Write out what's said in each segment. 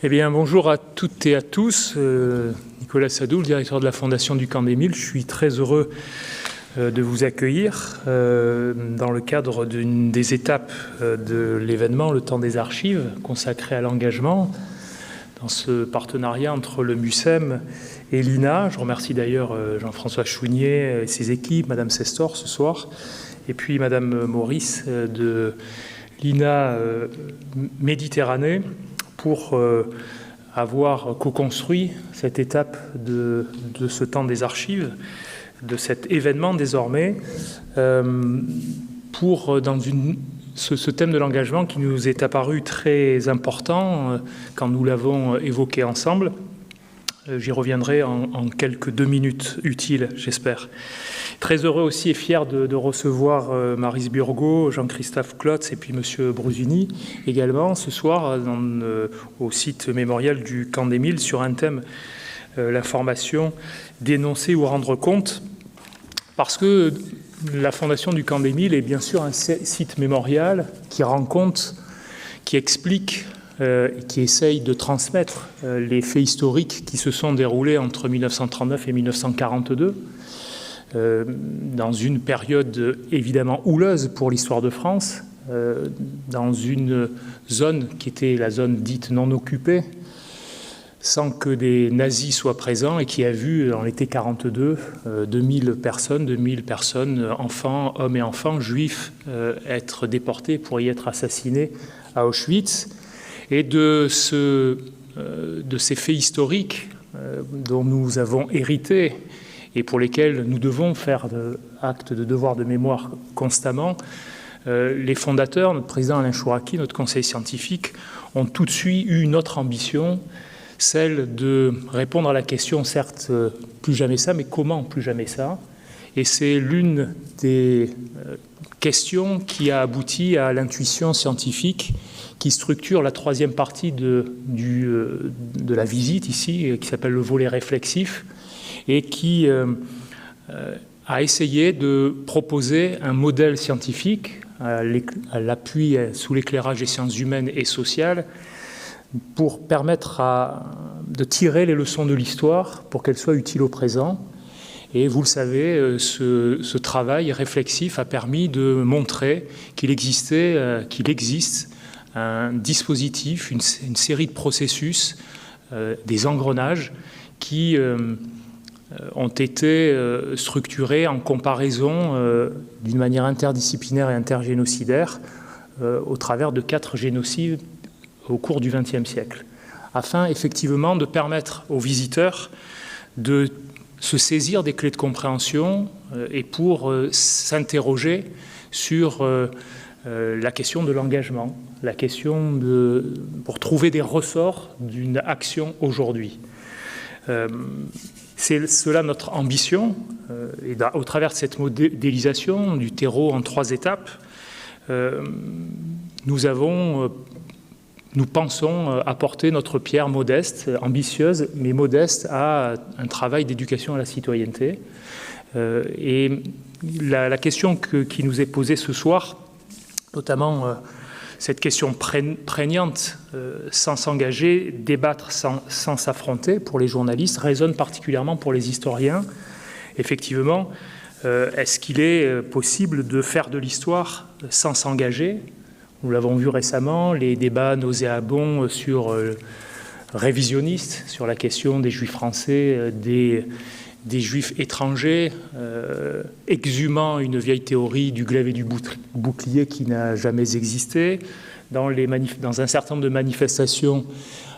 Eh bien, bonjour à toutes et à tous. Nicolas Sadou, le directeur de la Fondation du Camp d'Émile. Je suis très heureux de vous accueillir dans le cadre d'une des étapes de l'événement, le temps des archives, consacré à l'engagement, dans ce partenariat entre le MUCEM et l'INA. Je remercie d'ailleurs Jean-François Chounier et ses équipes, Madame Sestor ce soir, et puis Madame Maurice de l'INA Méditerranée, pour avoir co-construit cette étape de ce temps des archives, de cet événement désormais, dans ce thème de l'engagement qui nous est apparu très important quand nous l'avons évoqué ensemble. J'y reviendrai en quelques 2 minutes utiles, j'espère. Très heureux aussi et fier de recevoir Maryse Burgot, Jean-Christophe Klotz et puis M. Brusini également ce soir au site mémorial du Camp d'Émile sur un thème, l'information, dénoncer ou rendre compte, parce que la Fondation du Camp d'Émile est bien sûr un site mémorial qui rend compte, qui explique, qui essaye de transmettre les faits historiques qui se sont déroulés entre 1939 et 1942, dans une période évidemment houleuse pour l'histoire de France, dans une zone qui était la zone dite non occupée, sans que des nazis soient présents, et qui a vu, en l'été 42, 2000 personnes, enfants, hommes et enfants, juifs, être déportés pour y être assassinés à Auschwitz. Et de ces faits historiques dont nous avons hérité et pour lesquels nous devons faire acte de devoir de mémoire constamment, les fondateurs, notre président Alain Chouraki, notre conseil scientifique, ont tout de suite eu une autre ambition, celle de répondre à la question, certes, plus jamais ça, mais comment plus jamais ça? Et c'est l'une des questions qui a abouti à l'intuition scientifique qui structure la troisième partie de la visite ici, qui s'appelle le volet réflexif, et qui a essayé de proposer un modèle scientifique à l'appui, sous l'éclairage des sciences humaines et sociales, pour permettre de tirer les leçons de l'histoire pour qu'elles soient utiles au présent. Et vous le savez, ce travail réflexif a permis de montrer qu'il existe un dispositif, une série de processus, des engrenages qui ont été structurés en comparaison d'une manière interdisciplinaire et intergénocidaire au travers de 4 génocides au cours du XXe siècle, afin effectivement de permettre aux visiteurs de se saisir des clés de compréhension et pour s'interroger sur la question de l'engagement, la question pour trouver des ressorts d'une action aujourd'hui. C'est cela notre ambition, et au travers de cette modélisation du terreau en 3 étapes, nous pensons apporter notre pierre modeste, ambitieuse, mais modeste, à un travail d'éducation à la citoyenneté. Et la question qui nous est posée ce soir, notamment cette question prégnante, sans s'engager, débattre sans s'affronter pour les journalistes, résonne particulièrement pour les historiens. Effectivement, est-ce qu'il est possible de faire de l'histoire sans s'engager ? Nous l'avons vu récemment, les débats nauséabonds révisionnistes sur la question des juifs français, des juifs étrangers, exhumant une vieille théorie du glaive et du bouclier qui n'a jamais existé, dans un certain nombre de manifestations,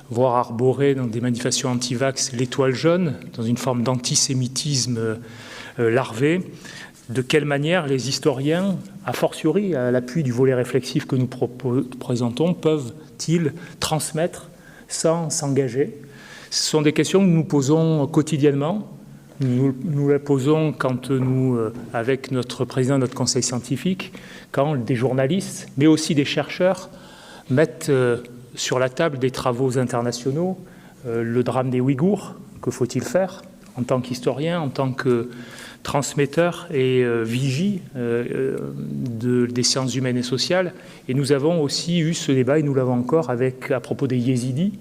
voire arborées dans des manifestations anti-vax, l'étoile jaune, dans une forme d'antisémitisme larvé. De quelle manière les historiens, a fortiori à l'appui du volet réflexif que nous présentons, peuvent-ils transmettre sans s'engager? Ce sont des questions que nous posons quotidiennement. Nous la posons quand nous, avec notre président de notre conseil scientifique, quand des journalistes, mais aussi des chercheurs, mettent sur la table des travaux internationaux le drame des Ouïghours. Que faut-il faire en tant qu'historien, en tant que transmetteur et vigie des sciences humaines et sociales? Et nous avons aussi eu ce débat, et nous l'avons encore à propos des Yézidis,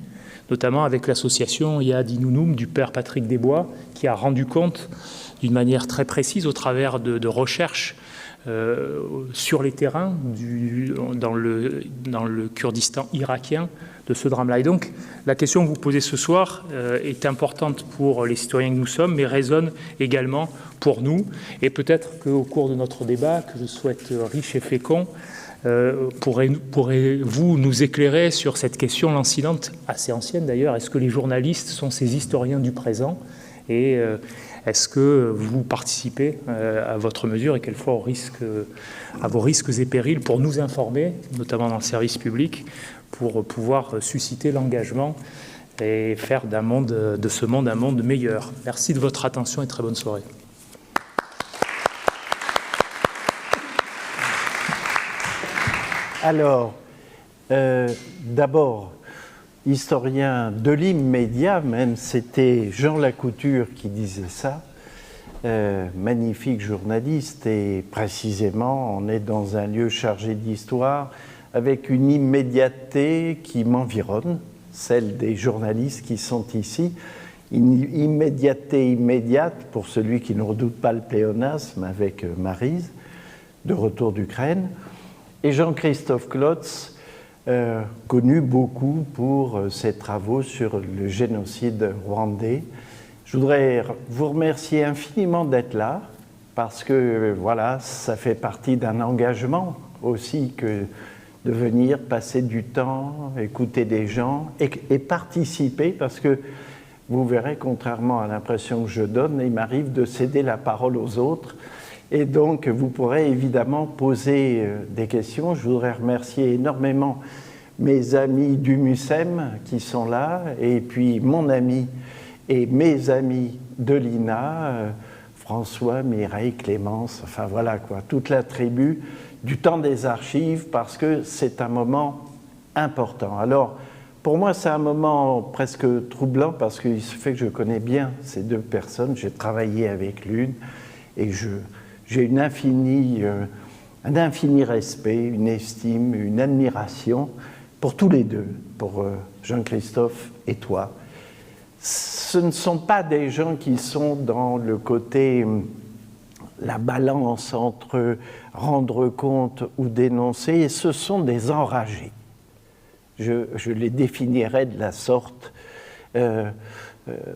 notamment avec l'association Yad Inunum du père Patrick Desbois, qui a rendu compte d'une manière très précise au travers de recherches sur les terrains dans le Kurdistan irakien de ce drame-là. Et donc, la question que vous posez ce soir est importante pour les citoyens que nous sommes, mais résonne également pour nous. Et peut-être qu'au cours de notre débat, que je souhaite riche et fécond, pourrez-vous nous éclairer sur cette question lancinante, assez ancienne d'ailleurs, est-ce que les journalistes sont ces historiens du présent ? Et est-ce que vous participez à votre mesure et quelquefois à vos risques et périls pour nous informer, notamment dans le service public, pour pouvoir susciter l'engagement et faire de ce monde un monde meilleur. Merci de votre attention et très bonne soirée. Alors, d'abord, historien de l'immédiat, même c'était Jean Lacouture qui disait ça, magnifique journaliste, et précisément on est dans un lieu chargé d'histoire avec une immédiateté qui m'environne, celle des journalistes qui sont ici, une immédiateté immédiate pour celui qui ne redoute pas le pléonasme avec Maryse, de retour d'Ukraine, et Jean-Christophe Klotz, connu beaucoup pour ses travaux sur le génocide rwandais. Je voudrais vous remercier infiniment d'être là, parce que voilà, ça fait partie d'un engagement aussi que de venir passer du temps, écouter des gens et participer, parce que vous verrez, contrairement à l'impression que je donne, il m'arrive de céder la parole aux autres. Et donc, vous pourrez évidemment poser des questions. Je voudrais remercier énormément mes amis du MUSEM qui sont là, et puis mon ami et mes amis de l'INA, François, Mireille, Clémence, enfin voilà quoi, toute la tribu du temps des archives, parce que c'est un moment important. Alors, pour moi, c'est un moment presque troublant, parce qu'il se fait que je connais bien ces deux personnes, j'ai travaillé avec l'une, et j'ai un infini respect, une estime, une admiration pour tous les deux, pour Jean-Christophe et toi. Ce ne sont pas des gens qui sont dans le côté, la balance entre rendre compte ou dénoncer, ce sont des enragés. Je les définirais de la sorte.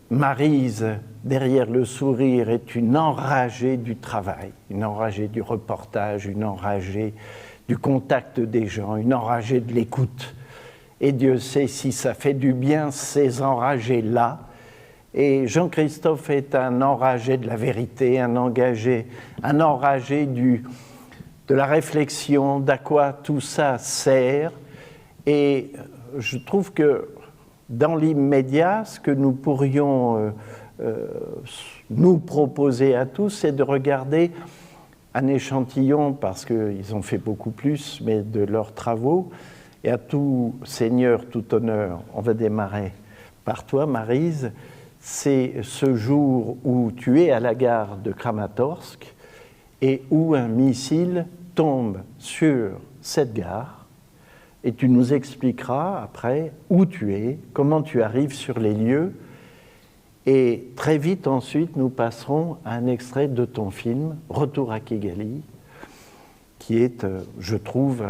Maryse, derrière le sourire, est une enragée du travail, une enragée du reportage, une enragée du contact des gens, une enragée de l'écoute. Et Dieu sait si ça fait du bien, ces enragés-là. Et Jean-Christophe est un enragé de la vérité, un enragé de la réflexion, d'à quoi tout ça sert. Et je trouve que dans l'immédiat, ce que nous pourrions nous proposer à tous, c'est de regarder un échantillon, parce qu'ils ont fait beaucoup plus, mais de leurs travaux. Et à tout seigneur, tout honneur, on va démarrer par toi, Maryse. C'est ce jour où tu es à la gare de Kramatorsk et où un missile tombe sur cette gare. Et tu nous expliqueras après où tu es, comment tu arrives sur les lieux. Et très vite ensuite, nous passerons à un extrait de ton film, Retour à Kigali, qui est, je trouve,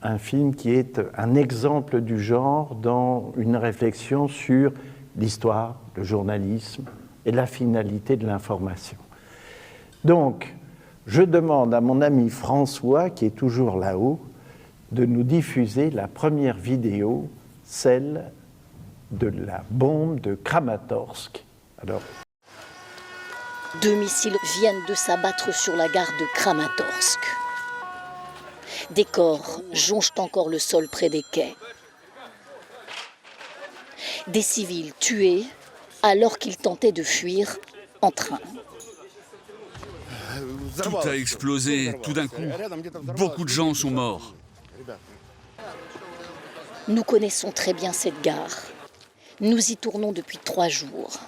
un film qui est un exemple du genre dans une réflexion sur l'histoire, le journalisme et la finalité de l'information. Donc, je demande à mon ami François, qui est toujours là-haut, de nous diffuser la première vidéo, celle de la bombe de Kramatorsk. Alors, 2 missiles viennent de s'abattre sur la gare de Kramatorsk. Des corps jonchent encore le sol près des quais. Des civils tués alors qu'ils tentaient de fuir en train. Tout a explosé tout d'un coup. Beaucoup de gens sont morts. Nous connaissons très bien cette gare. Nous y tournons depuis 3 jours.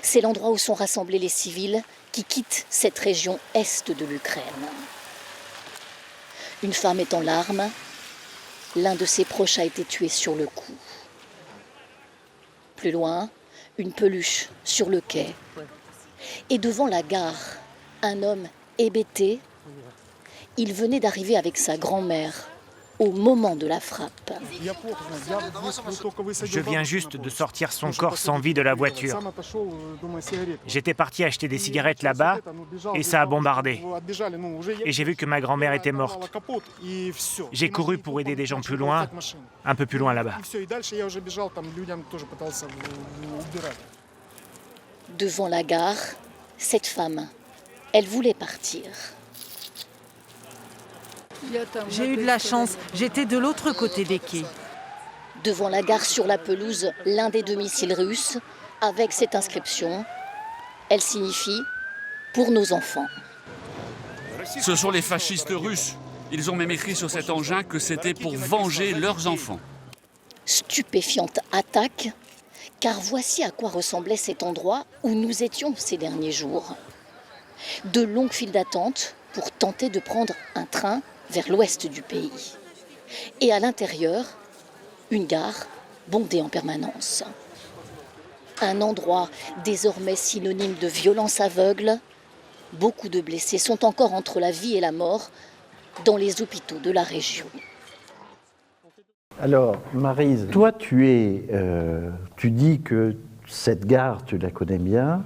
C'est l'endroit où sont rassemblés les civils qui quittent cette région est de l'Ukraine. Une femme est en larmes. L'un de ses proches a été tué sur le coup. Plus loin, une peluche sur le quai. Et devant la gare, un homme hébété. Il venait d'arriver avec sa grand-mère au moment de la frappe. Je viens juste de sortir son corps sans vie de la voiture. J'étais parti acheter des cigarettes là-bas et ça a bombardé. Et j'ai vu que ma grand-mère était morte. J'ai couru pour aider des gens plus loin, un peu plus loin là-bas. Devant la gare, cette femme, elle voulait partir. J'ai eu de la chance, j'étais de l'autre côté des quais. Devant la gare sur la pelouse, l'un des 2 missiles russes, avec cette inscription. Elle signifie « Pour nos enfants ». Ce sont les fascistes russes. Ils ont même écrit sur cet engin que c'était pour venger leurs enfants. Stupéfiante attaque, car voici à quoi ressemblait cet endroit où nous étions ces derniers jours. De longues files d'attente pour tenter de prendre un train vers l'ouest du pays. Et à l'intérieur, une gare bondée en permanence. Un endroit désormais synonyme de violence aveugle. Beaucoup de blessés sont encore entre la vie et la mort dans les hôpitaux de la région. Alors, Maryse, toi, tu dis que cette gare, tu la connais bien.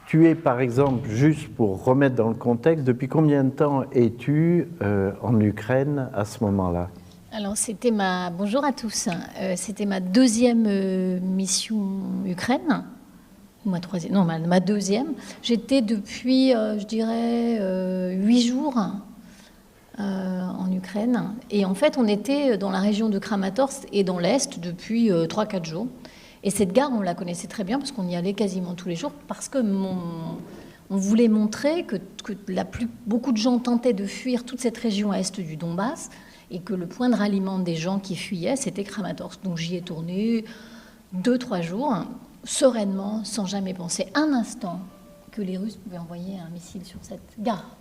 Tu es, par exemple, juste pour remettre dans le contexte, depuis combien de temps es-tu en Ukraine à ce moment-là? Alors, bonjour à tous. C'était ma 2e mission Ukraine. Ma 3e, non, ma 2e. J'étais depuis, je dirais, 8 jours en Ukraine. Et en fait, on était dans la région de Kramatorsk et dans l'Est depuis 3-4 jours. Et cette gare, on la connaissait très bien parce qu'on y allait quasiment tous les jours, parce que on voulait montrer que beaucoup de gens tentaient de fuir toute cette région à est du Donbass et que le point de ralliement des gens qui fuyaient, c'était Kramatorsk. Donc j'y ai tourné 2-3 jours, sereinement, sans jamais penser un instant que les Russes pouvaient envoyer un missile sur cette gare.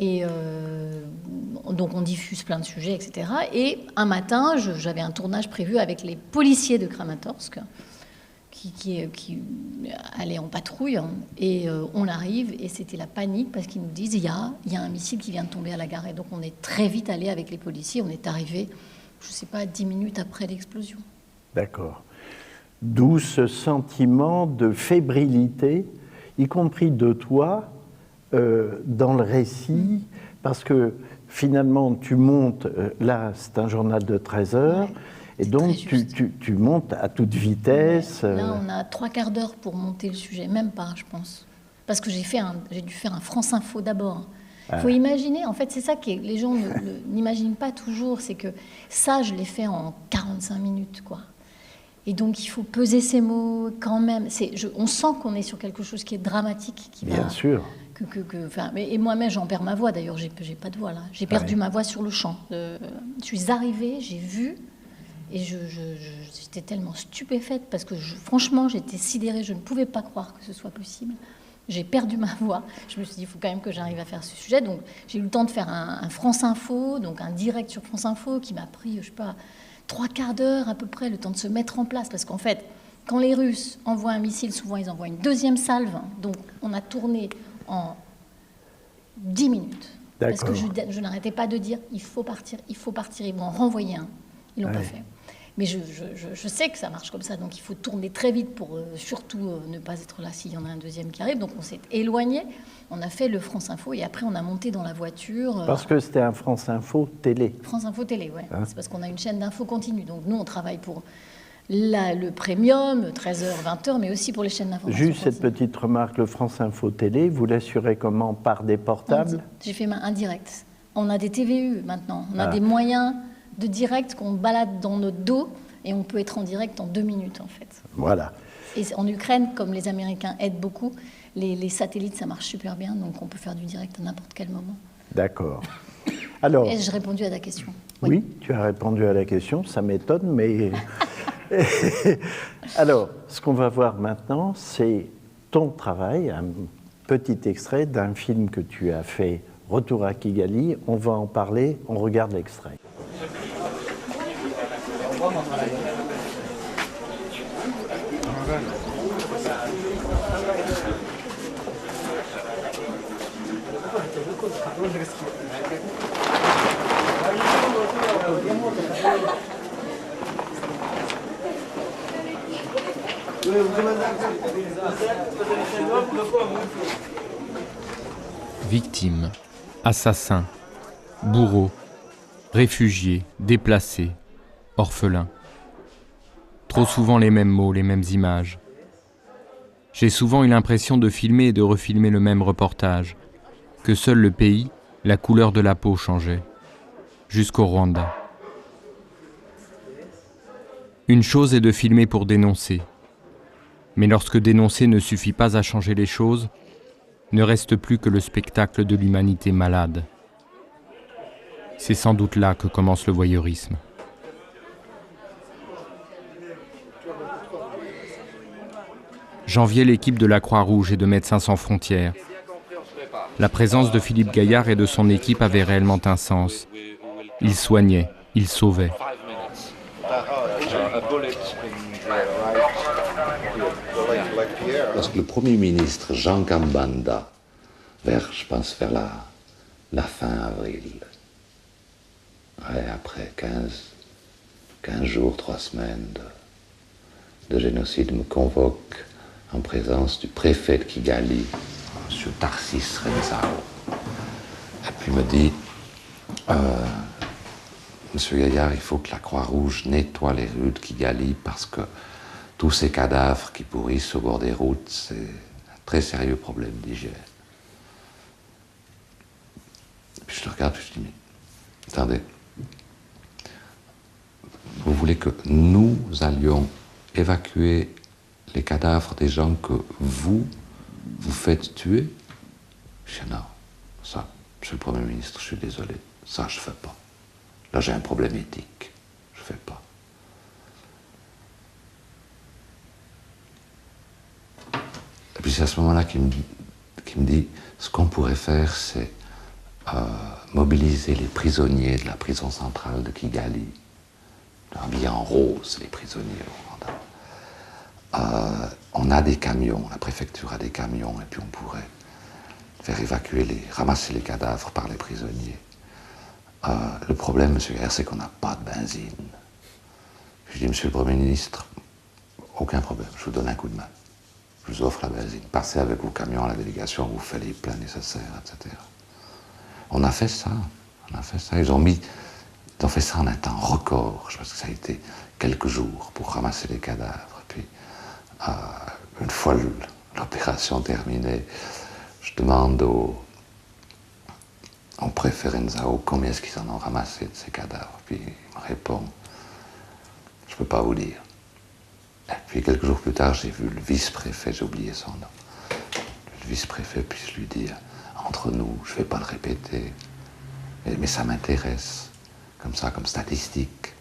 Et donc on diffuse plein de sujets, etc. Et un matin, j'avais un tournage prévu avec les policiers de Kramatorsk qui allaient en patrouille. Et on arrive et c'était la panique parce qu'ils nous disent il y a un missile qui vient de tomber à la gare. Et donc on est très vite allé avec les policiers. On est arrivé, je ne sais pas, 10 minutes après l'explosion. D'accord. D'où ce sentiment de fébrilité, y compris de toi, dans le récit, parce que finalement tu montes, là c'est un journal de 13 heures, ouais, et donc tu montes à toute vitesse. Ouais. Là on a 3/4 d'heure pour monter le sujet, même pas je pense, parce que j'ai dû faire un France Info d'abord. Il faut imaginer, en fait c'est ça que les gens n'imaginent pas toujours, c'est que ça je l'ai fait en 45 minutes quoi. Et donc, il faut peser ses mots quand même. On sent qu'on est sur quelque chose qui est dramatique. Bien sûr. Et moi-même, j'en perds ma voix. D'ailleurs, j'ai pas de voix, là. J'ai perdu ma voix sur le champ. Je suis arrivée, j'ai vu, et j'étais tellement stupéfaite, parce que, franchement, j'étais sidérée. Je ne pouvais pas croire que ce soit possible. J'ai perdu ma voix. Je me suis dit, il faut quand même que j'arrive à faire ce sujet. Donc, j'ai eu le temps de faire un France Info, donc un direct sur France Info, qui m'a pris, je sais pas, 3/4 d'heure à peu près, le temps de se mettre en place. Parce qu'en fait, quand les Russes envoient un missile, souvent ils envoient une 2e salve. Donc on a tourné en 10 minutes. Parce que je n'arrêtais pas de dire, il faut partir, ils vont en renvoyer un. Ils l'ont pas fait. Mais je sais que ça marche comme ça, donc il faut tourner très vite pour surtout ne pas être là s'il y en a un 2e qui arrive. Donc on s'est éloigné, on a fait le France Info et après on a monté dans la voiture. Parce que c'était un France Info télé. France Info télé, oui. C'est parce qu'on a une chaîne d'info continue. Donc nous on travaille pour le premium, 13h, 20h, mais aussi pour les chaînes d'information. Juste cette petite remarque, le France Info télé, vous l'assurez comment? Par des portables? J'ai fait un direct. On a des TVU maintenant, on a des moyens de direct qu'on balade dans notre dos et on peut être en direct en 2 minutes en fait. Voilà. Et en Ukraine, comme les Américains aident beaucoup, les satellites ça marche super bien, donc on peut faire du direct à n'importe quel moment. D'accord. Alors. Ai-je répondu à ta question? Oui, tu as répondu à la question, ça m'étonne, mais. Alors, ce qu'on va voir maintenant, c'est ton travail, un petit extrait d'un film que tu as fait, Retour à Kigali. On va en parler, on regarde l'extrait. Victimes, assassins, bourreaux, réfugiés, déplacés, orphelins. Trop souvent les mêmes mots, les mêmes images. J'ai souvent eu l'impression de filmer et de refilmer le même reportage, que seul le pays, la couleur de la peau changeait, jusqu'au Rwanda. Une chose est de filmer pour dénoncer, mais lorsque dénoncer ne suffit pas à changer les choses, ne reste plus que le spectacle de l'humanité malade. C'est sans doute là que commence le voyeurisme. J'enviais l'équipe de la Croix-Rouge et de Médecins sans frontières. La présence de Philippe Gaillard et de son équipe avait réellement un sens. Ils soignaient, ils sauvaient. Lorsque le Premier ministre Jean Kambanda, je pense vers la fin avril, après 15 jours, 3 semaines de génocide, me convoque en présence du préfet de Kigali, M. Tarsis Renzao, et puis me dit Monsieur Gaillard, il faut que la Croix-Rouge nettoie les rues de Kigali parce que tous ces cadavres qui pourrissent au bord des routes, c'est un très sérieux problème d'hygiène. Puis je le regarde et je dis, mais attendez, vous voulez que nous allions évacuer les cadavres des gens que vous faites tuer? Je dis non, ça, Monsieur le Premier ministre, je suis désolé, ça je fais pas. Là j'ai un problème éthique, je fais pas. Et puis c'est à ce moment-là qu'il me dit, ce qu'on pourrait faire, c'est mobiliser les prisonniers de la prison centrale de Kigali, habillés en rose, les prisonniers au Rwanda. On a des camions, la préfecture a des camions, et puis on pourrait faire évacuer, ramasser les cadavres par les prisonniers. Le problème, monsieur Gaillard, c'est qu'on n'a pas de benzine. Je dis, monsieur le Premier ministre, aucun problème, je vous donne un coup de main. Je vous offre la benzine. Passez avec vos camions à la délégation, on vous fait les pleins nécessaires, etc. On a fait ça. Ils ont fait ça en un temps record. Je pense que ça a été quelques jours pour ramasser les cadavres. Puis, une fois l'opération terminée, je demande au préfet Renzao combien est-ce qu'ils en ont ramassé de ces cadavres. Puis il me répond, je ne peux pas vous dire. Et puis quelques jours plus tard, j'ai vu le vice-préfet, j'ai oublié son nom. Le vice-préfet, puis je lui dis, entre nous, je ne vais pas le répéter, mais ça m'intéresse, comme ça, comme statistique.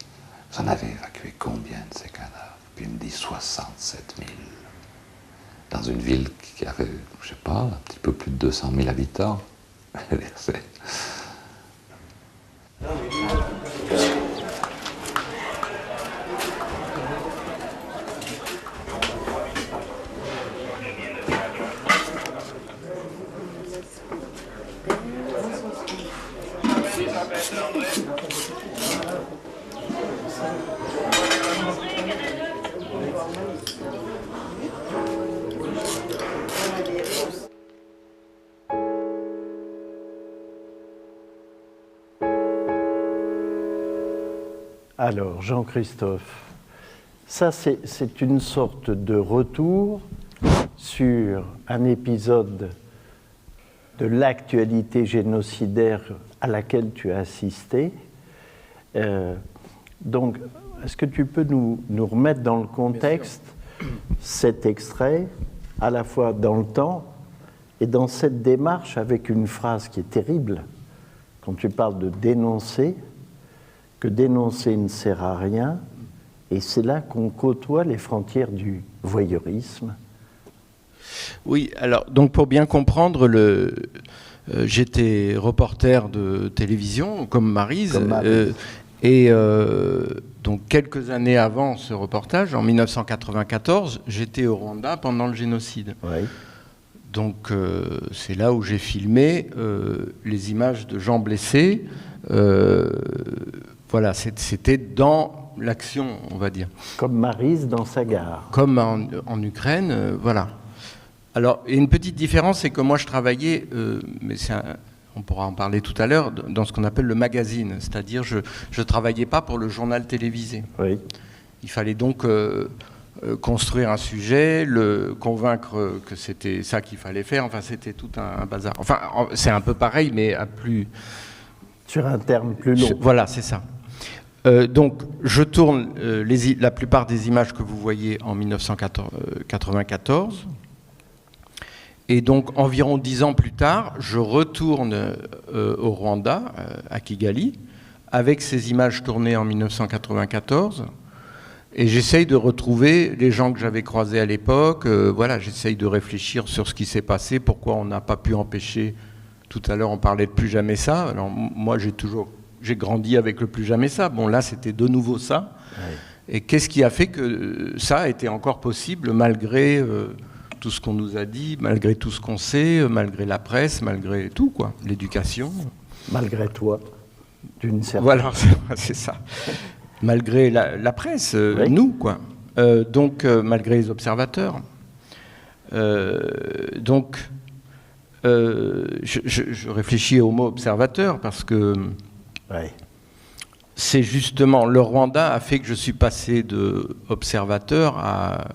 Vous en avez évacué combien de ces cadavres? Puis il me dit 67 000. Dans une ville qui avait, je ne sais pas, un petit peu plus de 200 000 habitants. Alors, Jean-Christophe, ça c'est une sorte de retour sur un épisode de l'actualité génocidaire à laquelle tu as assisté. Donc, est-ce que tu peux nous remettre dans le contexte cet extrait, à la fois dans le temps et dans cette démarche avec une phrase qui est terrible, quand tu parles de dénoncer, que dénoncer ne sert à rien, et c'est là qu'on côtoie les frontières du voyeurisme. Oui, alors, donc pour bien comprendre, j'étais reporter de télévision, comme Maryse, donc quelques années avant ce reportage, en 1994, j'étais au Rwanda pendant le génocide. Oui. Donc c'est là où j'ai filmé les images de gens blessés. Voilà, c'était dans l'action, on va dire. Comme Maryse dans sa gare. Comme en Ukraine, voilà. Alors, et une petite différence, c'est que moi je travaillais, mais on pourra en parler tout à l'heure, dans ce qu'on appelle le magazine. C'est-à-dire, je ne travaillais pas pour le journal télévisé. Oui. Il fallait donc construire un sujet, le convaincre que c'était ça qu'il fallait faire. Enfin, c'était tout un bazar. Enfin, c'est un peu pareil, mais à plus... Sur un terme plus long. Voilà, c'est ça. Donc, je tourne la plupart des images que vous voyez en 1994. Et donc, environ 10 ans plus tard, je retourne au Rwanda, à Kigali, avec ces images tournées en 1994. Et j'essaye de retrouver les gens que j'avais croisés à l'époque. Voilà, j'essaye de réfléchir sur ce qui s'est passé, pourquoi on n'a pas pu empêcher. Tout à l'heure, on parlait de Plus jamais ça. Alors, moi, j'ai grandi avec le Plus jamais ça. Bon, là, c'était de nouveau ça. Ouais. Et qu'est-ce qui a fait que ça a été encore possible, malgré tout ce qu'on nous a dit, malgré tout ce qu'on sait, malgré la presse, malgré tout, quoi, l'éducation. Malgré toi, d'une certaine... Voilà, c'est ça. Malgré la presse, oui. Nous, quoi. Donc, malgré les observateurs. Donc... je réfléchis au mot observateur parce que ouais. C'est justement le Rwanda a fait que je suis passé de observateur à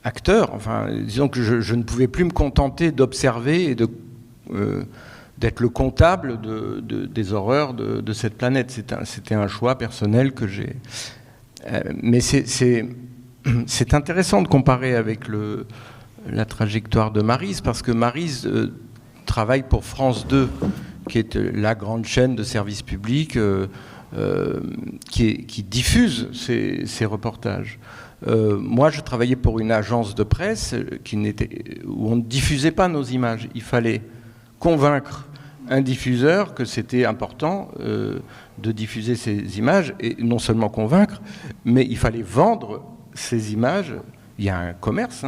acteur. Enfin, disons que je ne pouvais plus me contenter d'observer et d'être le comptable des horreurs de cette planète. C'était un choix personnel que j'ai. Mais c'est intéressant de comparer avec la trajectoire de Maryse, parce que Maryse travaille pour France 2, qui est la grande chaîne de service public qui diffuse ces reportages. Moi, je travaillais pour une agence de presse où on ne diffusait pas nos images. Il fallait convaincre un diffuseur que c'était important de diffuser ces images, et non seulement convaincre, mais il fallait vendre ces images. Il y a un commerce,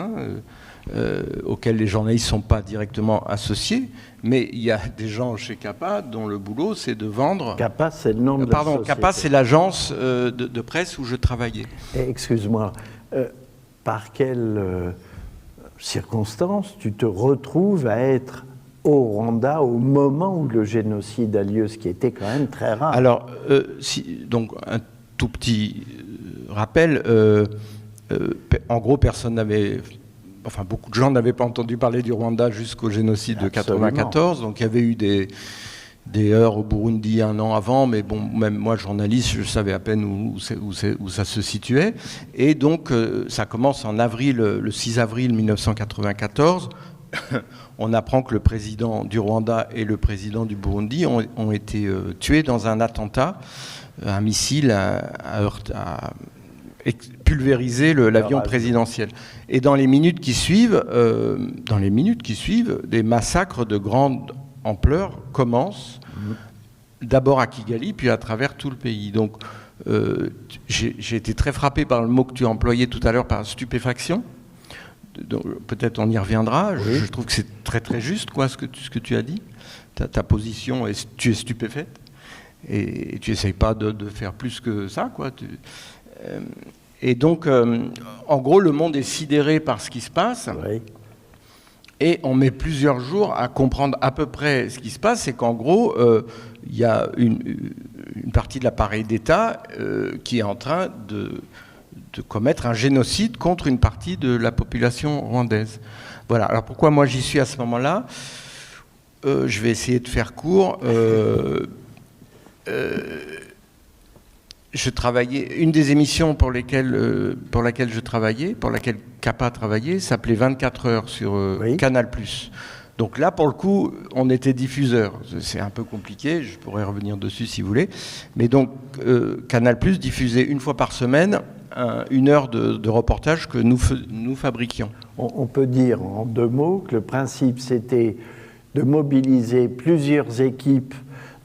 auxquels les journalistes ne sont pas directement associés, mais il y a des gens chez CAPA dont le boulot, c'est de vendre... CAPA, c'est le nom de la société. CAPA, c'est l'agence de presse où je travaillais. Excuse-moi, par quelles circonstances tu te retrouves à être au Rwanda au moment où le génocide a lieu, ce qui était quand même très rare? Alors, donc, un tout petit rappel, en gros, personne n'avait... Enfin, beaucoup de gens n'avaient pas entendu parler du Rwanda jusqu'au génocide de 1994. Donc, il y avait eu des heurts au Burundi un an avant, mais bon, même moi, journaliste, je savais à peine où ça se situait. Et donc, ça commence en avril, le 6 avril 1994. On apprend que le président du Rwanda et le président du Burundi ont été tués dans un attentat. Un missile a pulvériser l'avion présidentiel. Et dans les minutes qui suivent, des massacres de grande ampleur commencent, d'abord à Kigali, puis à travers tout le pays. Donc, j'ai été très frappé par le mot que tu as employé tout à l'heure, par stupéfaction. Peut-être on y reviendra. Oui. Je trouve que c'est très très juste, quoi, ce que tu as dit. Ta position, tu es stupéfaite, et tu n'essayes pas de faire plus que ça, quoi. Et donc, en gros, le monde est sidéré par ce qui se passe. Oui. Et on met plusieurs jours à comprendre à peu près ce qui se passe. C'est qu'en gros, il y a une partie de l'appareil d'État qui est en train de commettre un génocide contre une partie de la population rwandaise. Voilà. Alors pourquoi moi j'y suis à ce moment-là ? Je vais essayer de faire court. Je travaillais, une des émissions pour laquelle je travaillais, pour laquelle CAPA travaillait, s'appelait 24 heures sur Canal+. Donc là, pour le coup, on était diffuseur. C'est un peu compliqué, je pourrais revenir dessus si vous voulez. Mais donc, Canal+ diffusait une fois par semaine une heure de reportage que nous fabriquions. On peut dire en 2 mots que le principe, c'était de mobiliser plusieurs équipes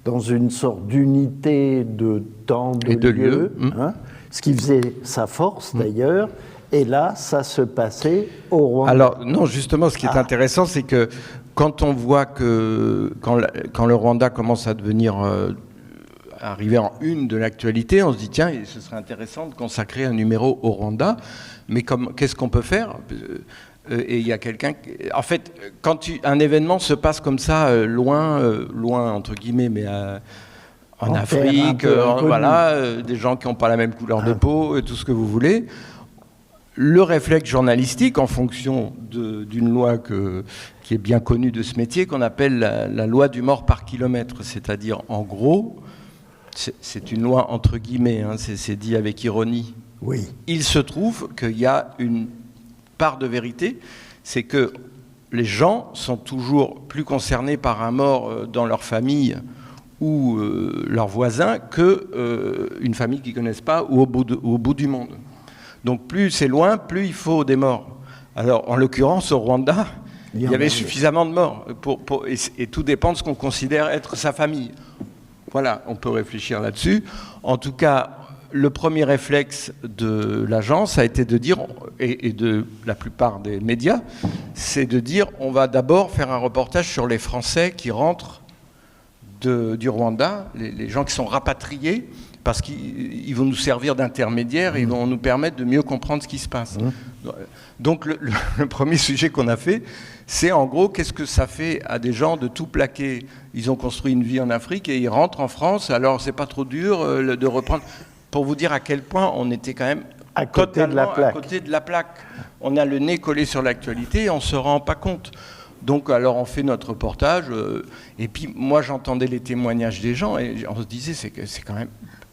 dans une sorte d'unité de temps, de lieu, hein, ce qui faisait sa force d'ailleurs. Et là, ça se passait au Rwanda. Alors, non, justement, ce qui est intéressant, c'est que quand on voit que quand le Rwanda commence à devenir arriver en une de l'actualité, on se dit tiens, ce serait intéressant de consacrer un numéro au Rwanda, mais qu'est-ce qu'on peut faire? Et il y a quelqu'un... En fait, quand un événement se passe comme ça, loin entre guillemets, mais en Afrique, voilà, des gens qui n'ont pas la même couleur de peau, tout ce que vous voulez, le réflexe journalistique, en fonction d'une loi qui est bien connue de ce métier, qu'on appelle la loi du mort par kilomètre, c'est-à-dire, en gros, c'est une loi entre guillemets, hein, c'est dit avec ironie. Oui. Il se trouve qu'il y a une part de vérité, c'est que les gens sont toujours plus concernés par un mort dans leur famille ou leurs voisins qu'une famille qu'ils ne connaissent pas ou au bout du monde. Donc plus c'est loin, plus il faut des morts. Alors en l'occurrence au Rwanda, il y avait suffisamment de morts et tout dépend de ce qu'on considère être sa famille. Voilà, on peut réfléchir là-dessus. En tout cas, le premier réflexe de l'agence a été de dire, et de la plupart des médias, c'est de dire on va d'abord faire un reportage sur les Français qui rentrent du Rwanda, les gens qui sont rapatriés, parce qu'ils vont nous servir d'intermédiaires et ils vont nous permettre de mieux comprendre ce qui se passe. Donc le premier sujet qu'on a fait, c'est en gros qu'est-ce que ça fait à des gens de tout plaquer. Ils ont construit une vie en Afrique et ils rentrent en France, alors c'est pas trop dur de reprendre. Pour vous dire à quel point on était quand même à côté de la plaque. On a le nez collé sur l'actualité et on ne se rend pas compte. Donc alors on fait notre reportage et puis moi j'entendais les témoignages des gens et on se disait c'est quand même...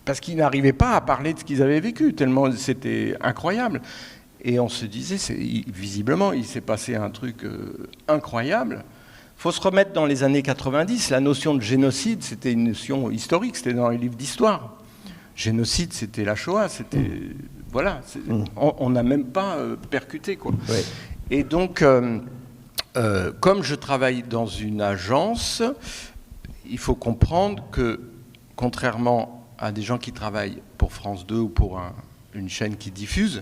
Parce qu'ils n'arrivaient pas à parler de ce qu'ils avaient vécu, tellement c'était incroyable. Et on se disait, visiblement, il s'est passé un truc incroyable. Il faut se remettre dans les années 90. La notion de génocide, c'était une notion historique, c'était dans les livres d'histoire. Génocide, c'était la Shoah, c'était... Voilà, on n'a même pas percuté, quoi. Ouais. Et donc, comme je travaille dans une agence, il faut comprendre que, contrairement à des gens qui travaillent pour France 2 ou pour une chaîne qui diffuse,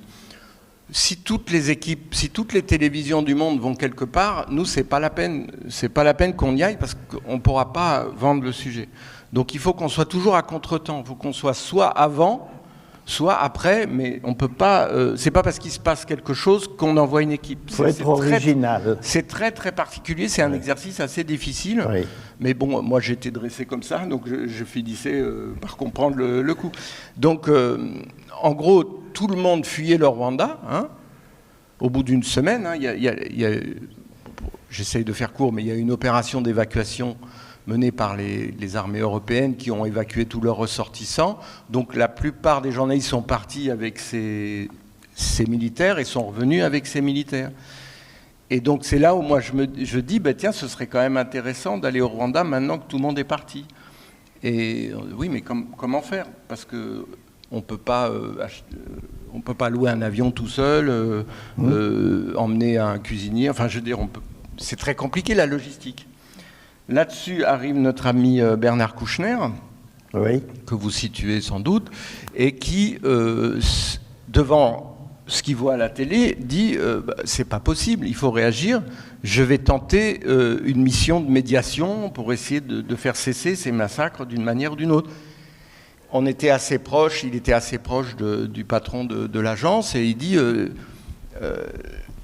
si toutes les équipes, si toutes les télévisions du monde vont quelque part, nous, c'est pas la peine qu'on y aille parce qu'on ne pourra pas vendre le sujet. Donc il faut qu'on soit toujours à contre-temps, il faut qu'on soit soit avant, soit après, mais on peut pas. C'est pas parce qu'il se passe quelque chose qu'on envoie une équipe. Il faut être original. C'est très très particulier, c'est un exercice assez difficile. Oui. Mais bon, moi j'ai été dressé comme ça, donc je finissais par comprendre le coup. Donc en gros, tout le monde fuyait le Rwanda. Hein, au bout d'une semaine, hein, j'essaye de faire court, mais il y a une opération d'évacuation menée par les armées européennes qui ont évacué tous leurs ressortissants. Donc la plupart des journalistes sont partis avec ces militaires et sont revenus avec ces militaires. Et donc c'est là où moi je dis, bah, tiens, ce serait quand même intéressant d'aller au Rwanda maintenant que tout le monde est parti. Et oui, mais comment faire? Parce que on peut pas louer un avion tout seul, emmener un cuisinier. Enfin, je veux dire, c'est très compliqué la logistique. Là-dessus arrive notre ami Bernard Kouchner, oui, que vous situez sans doute, et qui, devant ce qu'il voit à la télé, dit c'est pas possible, il faut réagir, je vais tenter une mission de médiation pour essayer de faire cesser ces massacres d'une manière ou d'une autre. On était assez proche, il était assez proche du patron de l'agence, et il dit...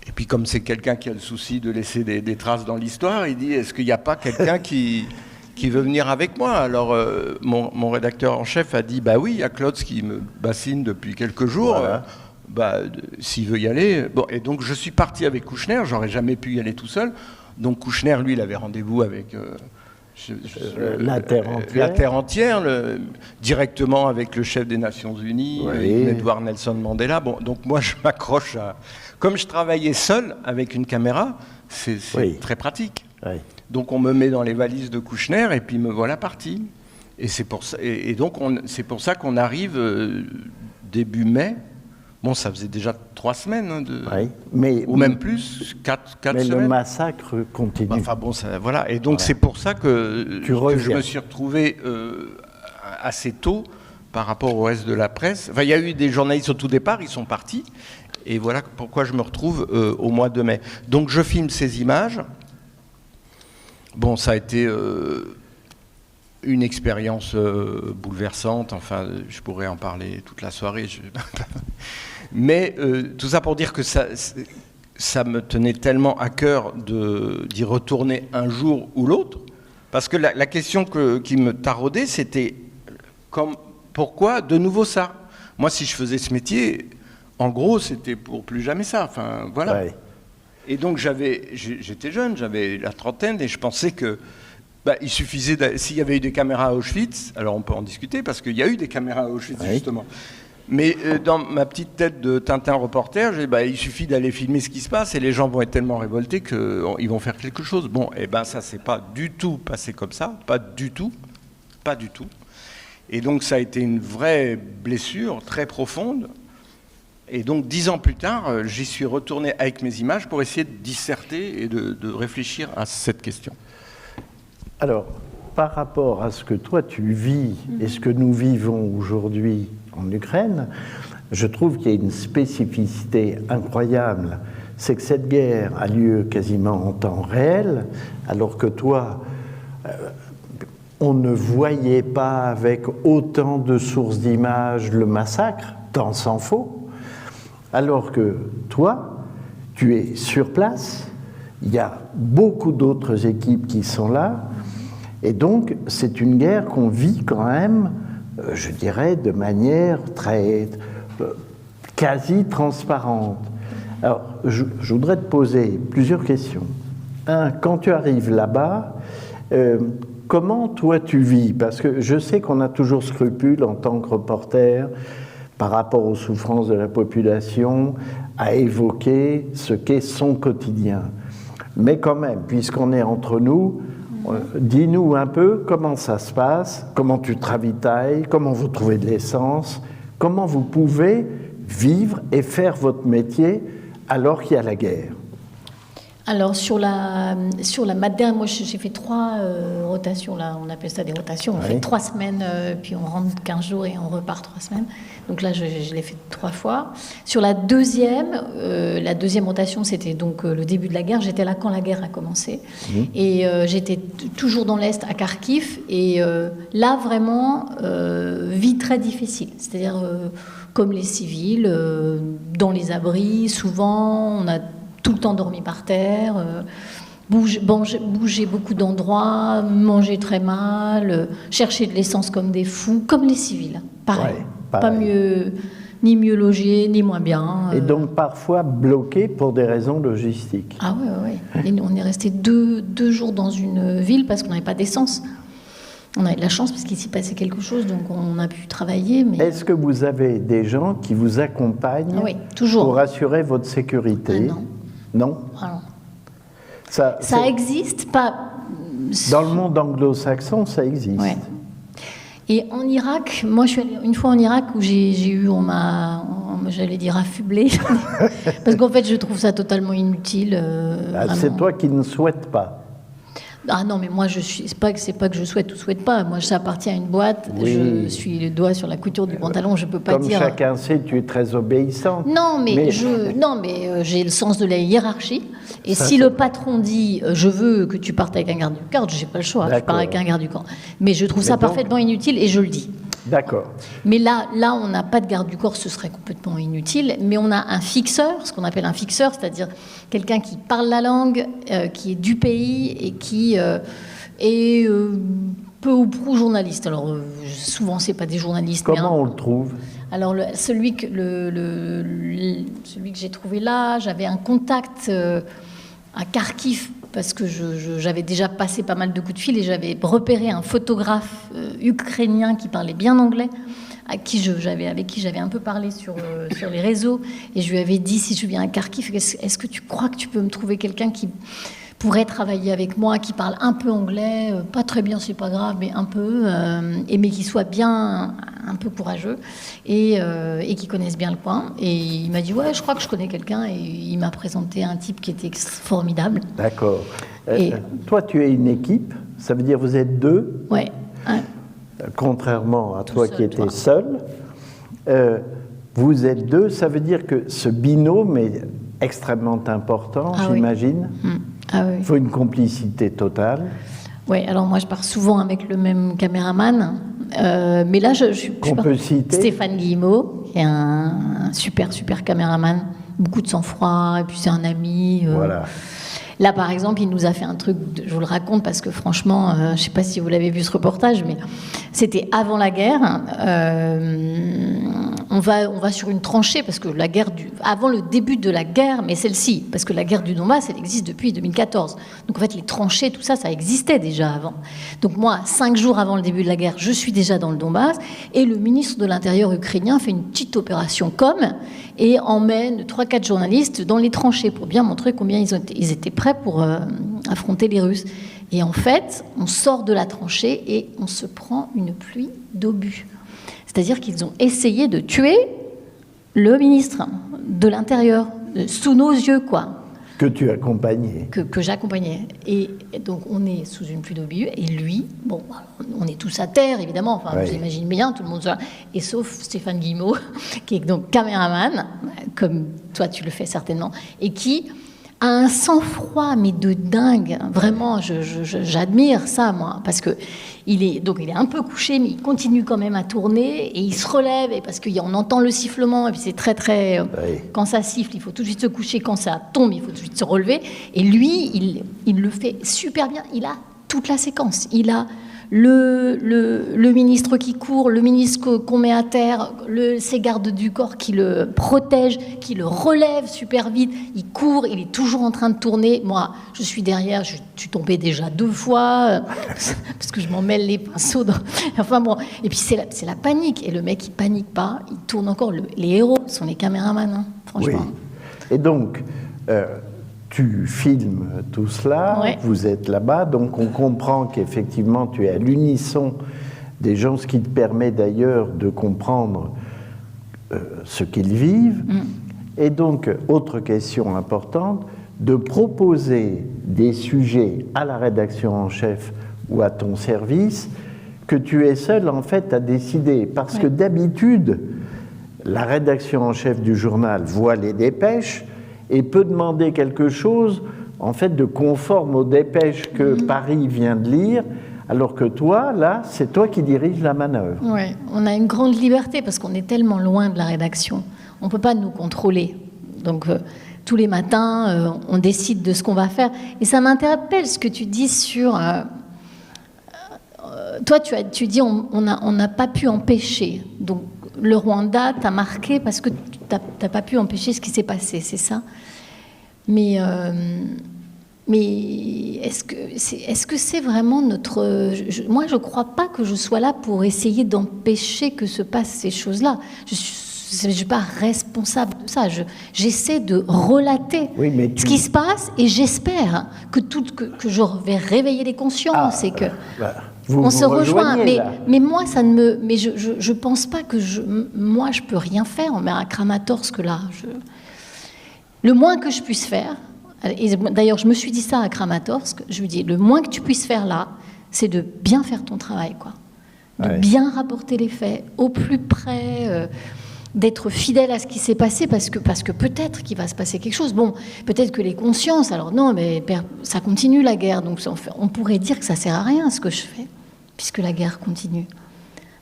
et puis comme c'est quelqu'un qui a le souci de laisser des traces dans l'histoire, il dit, est-ce qu'il n'y a pas quelqu'un qui veut venir avec moi? Alors mon rédacteur en chef a dit, bah oui, il y a Claude qui me bassine depuis quelques jours, voilà. S'il veut y aller. Bon, et donc je suis parti avec Kouchner, j'aurais jamais pu y aller tout seul. Donc Kouchner, lui, il avait rendez-vous avec... la Terre entière, directement avec le chef des Nations Unies, Edouard Nelson Mandela. Bon, donc moi, je m'accroche à... Comme je travaillais seul avec une caméra, c'est très pratique. Oui. Donc on me met dans les valises de Kouchner et puis me voilà parti. Et c'est pour ça, donc c'est pour ça qu'on arrive début mai Bon, ça faisait déjà 3 semaines, hein, ou même plus, 4 semaines. Mais le massacre continue. Enfin bon, voilà. Et donc c'est pour ça que je me suis retrouvé assez tôt par rapport au reste de la presse. Enfin, il y a eu des journalistes au tout départ, ils sont partis. Et voilà pourquoi je me retrouve au mois de mai. Donc je filme ces images. Bon, ça a été une expérience bouleversante. Enfin, je pourrais en parler toute la soirée. Mais tout ça pour dire que ça me tenait tellement à cœur d'y retourner un jour ou l'autre. Parce que la question qui me taraudait, c'était pourquoi de nouveau ça? Moi, si je faisais ce métier, en gros, c'était pour plus jamais ça. Enfin, voilà. Ouais. Et donc, j'étais jeune, j'avais la trentaine, et je pensais que il suffisait, s'il y avait eu des caméras à Auschwitz, alors on peut en discuter, parce qu'il y a eu des caméras à Auschwitz, justement. Mais dans ma petite tête de Tintin reporter, il suffit d'aller filmer ce qui se passe, et les gens vont être tellement révoltés qu'ils vont faire quelque chose. Bon, et ça s'est pas du tout passé comme ça, pas du tout. Et donc, ça a été une vraie blessure très profonde. Et donc, 10 ans plus tard, j'y suis retourné avec mes images pour essayer de disserter et de réfléchir à cette question. Alors, par rapport à ce que toi tu vis et ce que nous vivons aujourd'hui en Ukraine, je trouve qu'il y a une spécificité incroyable. C'est que cette guerre a lieu quasiment en temps réel, alors que toi, on ne voyait pas avec autant de sources d'images le massacre, tant s'en faut. Alors que toi, tu es sur place, il y a beaucoup d'autres équipes qui sont là, et donc c'est une guerre qu'on vit quand même, je dirais, de manière très quasi transparente. Alors, je voudrais te poser plusieurs questions. Quand tu arrives là-bas, comment toi tu vis? Parce que je sais qu'on a toujours scrupule en tant que reporter, par rapport aux souffrances de la population, à évoquer ce qu'est son quotidien. Mais quand même, puisqu'on est entre nous, dis-nous un peu comment ça se passe, comment tu te ravitailles, comment vous trouvez de l'essence, comment vous pouvez vivre et faire votre métier alors qu'il y a la guerre. Alors sur la dernière, moi j'ai fait 3 rotations, là on appelle ça des rotations, on fait 3 semaines, puis on rentre 15 jours et on repart 3 semaines. Donc là je l'ai fait 3 fois. Sur la deuxième rotation, c'était donc le début de la guerre, j'étais là quand la guerre a commencé. Et j'étais toujours dans l'Est, à Kharkiv, et là vraiment, vie très difficile, c'est-à-dire comme les civils, dans les abris, souvent on a tout le temps dormi par terre, bouger beaucoup d'endroits, manger très mal, chercher de l'essence comme des fous, comme les civils, pareil. Pas mieux, ni mieux logés, ni moins bien. Et donc parfois bloqués pour des raisons logistiques. Ah oui. Et nous, on est resté 2 jours dans une ville parce qu'on n'avait pas d'essence. On a eu de la chance parce qu'il s'y passait quelque chose, donc on a pu travailler. Mais... Est-ce que vous avez des gens qui vous accompagnent toujours. Pour assurer votre sécurité? Non. Non. Alors, ça existe pas. Dans le monde anglo-saxon, ça existe. Ouais. Et en Irak, moi je suis allée une fois en Irak où j'allais dire affublé, parce qu'en fait je trouve ça totalement inutile. C'est toi qui ne souhaites pas. Ah non, mais moi, c'est pas que je souhaite ou souhaite pas. Moi, ça appartient à une boîte. Je suis le doigt sur la couture du pantalon. Je peux pas dire. Comme chacun sait, tu es très obéissante. Non, mais j'ai le sens de la hiérarchie. Et si le patron dit je veux que tu partes avec un garde du corps, j'ai pas le choix. Je pars avec un garde du corps. Mais je trouve ça parfaitement inutile et je le dis. D'accord. Mais là, on n'a pas de garde du corps, ce serait complètement inutile. Mais on a un fixeur, ce qu'on appelle un fixeur, c'est-à-dire quelqu'un qui parle la langue, qui est du pays et qui est peu ou prou journaliste. Alors, souvent, c'est pas des journalistes. Comment on le trouve? Alors, celui que j'ai trouvé là, j'avais un contact à Kharkiv, parce que j'avais déjà passé pas mal de coups de fil et j'avais repéré un photographe ukrainien qui parlait bien anglais, avec qui j'avais un peu parlé sur les réseaux, et je lui avais dit, si je viens à Kharkiv, est-ce que tu crois que tu peux me trouver quelqu'un qui pourrait travailler avec moi, qui parle un peu anglais, pas très bien, c'est pas grave, mais un peu, mais qui soit bien un peu courageux et qui connaisse bien le coin. Et il m'a dit, ouais, je crois que je connais quelqu'un, et il m'a présenté un type qui était formidable. D'accord. Toi, tu es une équipe, ça veut dire vous êtes deux. Ouais. Contrairement à toi qui étais seul. Vous êtes deux, ça veut dire que ce binôme est extrêmement important, j'imagine. Oui. Ah oui. Il faut une complicité totale. Oui, alors moi je pars souvent avec le même caméraman, mais là je peut citer Stéphane Guillemot, qui est un super caméraman, beaucoup de sang-froid, et puis c'est un ami. Voilà. Là, par exemple, il nous a fait un truc, je vous le raconte parce que franchement, je ne sais pas si vous l'avez vu ce reportage, mais c'était avant la guerre. On va sur une tranchée, parce que la guerre avant le début de la guerre, mais celle-ci, parce que la guerre du Donbass, elle existe depuis 2014. Donc en fait, les tranchées, tout ça, ça existait déjà avant. Donc moi, 5 jours avant le début de la guerre, je suis déjà dans le Donbass, et le ministre de l'Intérieur ukrainien fait une petite opération com et emmène 3-4 journalistes dans les tranchées pour bien montrer combien ils étaient prêts pour affronter les Russes. Et en fait, on sort de la tranchée et on se prend une pluie d'obus. C'est-à-dire qu'ils ont essayé de tuer le ministre de l'Intérieur, sous nos yeux, quoi. Que tu accompagnais. Que j'accompagnais. Et donc, on est sous une pluie d'obus, et lui, bon, on est tous à terre, évidemment, enfin, vous imaginez bien, tout le monde... Et sauf Stéphane Guillemot, qui est donc caméraman, comme toi tu le fais certainement, et qui a un sang-froid, mais de dingue. Vraiment, j'admire ça, moi, parce que il est un peu couché, mais il continue quand même à tourner, et il se relève, et parce qu'on entend le sifflement, et puis c'est très... Quand ça siffle, il faut tout de suite se coucher, quand ça tombe, il faut tout de suite se relever. Et lui, il le fait super bien. Il a toute la séquence. Il a le ministre qui court, le ministre qu'on met à terre, ses gardes du corps qui le protègent, qui le relèvent super vite. Il court, il est toujours en train de tourner. Moi, je suis derrière, je suis tombée déjà 2 fois, parce que je m'en mêle les pinceaux. Enfin bon, et puis c'est la panique. Et le mec, il panique pas, il tourne encore. Les héros sont les caméramans, hein, franchement. Oui. Et donc... tu filmes tout cela, vous êtes là-bas, donc on comprend qu'effectivement tu es à l'unisson des gens, ce qui te permet d'ailleurs de comprendre ce qu'ils vivent. Et donc, autre question importante, de proposer des sujets à la rédaction en chef ou à ton service que tu es seul en fait à décider. Parce que d'habitude, la rédaction en chef du journal voit les dépêches et peut demander quelque chose, en fait, de conforme aux dépêches que Paris vient de lire, alors que toi, là, c'est toi qui diriges la manœuvre. Oui, on a une grande liberté parce qu'on est tellement loin de la rédaction. On ne peut pas nous contrôler. Donc, tous les matins, on décide de ce qu'on va faire. Et ça m'interpelle ce que tu dis sur... toi, tu dis on n'a pas pu empêcher. Donc, le Rwanda t'a marqué parce que tu n'as pas pu empêcher ce qui s'est passé, c'est ça. Mais est-ce que c'est vraiment notre... moi, je ne crois pas que je sois là pour essayer d'empêcher que se passent ces choses-là. Je ne suis pas responsable de ça. J'essaie de relater ce qui se passe, et j'espère que je vais réveiller les consciences et que... on se rejoint, mais moi, ça ne me... Mais je pense pas que moi, je peux rien faire. Mais à Kramatorsk, là, le moins que je puisse faire, et d'ailleurs, je me suis dit ça à Kramatorsk, je me dis, le moins que tu puisses faire là, c'est de bien faire ton travail, quoi. De bien rapporter les faits, au plus près, d'être fidèle à ce qui s'est passé, parce que peut-être qu'il va se passer quelque chose. Bon, peut-être que les consciences, alors non, mais ça continue la guerre, donc on pourrait dire que ça sert à rien ce que je fais, puisque la guerre continue.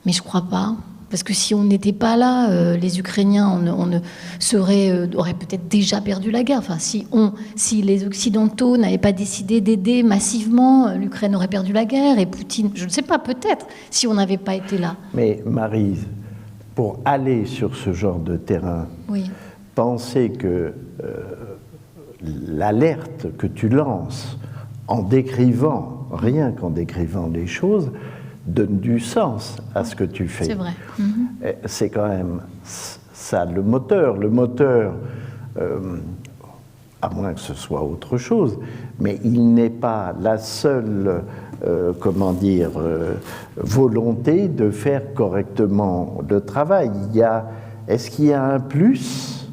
Mais je crois pas, parce que si on n'était pas là, les Ukrainiens auraient peut-être déjà perdu la guerre. Enfin, si les Occidentaux n'avaient pas décidé d'aider massivement, l'Ukraine aurait perdu la guerre, et Poutine, je ne sais pas, peut-être, si on n'avait pas été là. Mais Maryse, pour aller sur ce genre de terrain, pensez que l'alerte que tu lances en décrivant, rien qu'en décrivant les choses, donne du sens à ce que tu fais. C'est vrai. C'est quand même ça, le moteur. Le moteur, à moins que ce soit autre chose, mais il n'est pas la seule, volonté de faire correctement le travail. Est-ce qu'il y a un plus,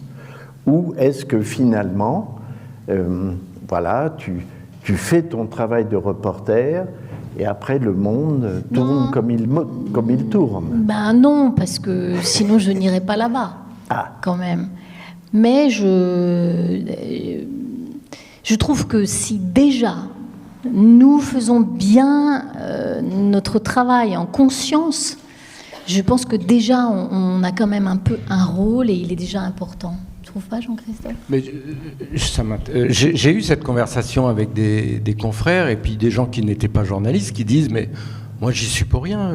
ou est-ce que finalement, tu fais ton travail de reporter, et après le monde tourne comme il tourne? Ben non, parce que sinon je n'irais pas là-bas, quand même. Mais je trouve que si déjà nous faisons bien notre travail en conscience, je pense que déjà on a quand même un peu un rôle et il est déjà important. Tu trouves pas, Jean-Christophe? Mais j'ai eu cette conversation avec des confrères et puis des gens qui n'étaient pas journalistes qui disent mais moi j'y suis pour rien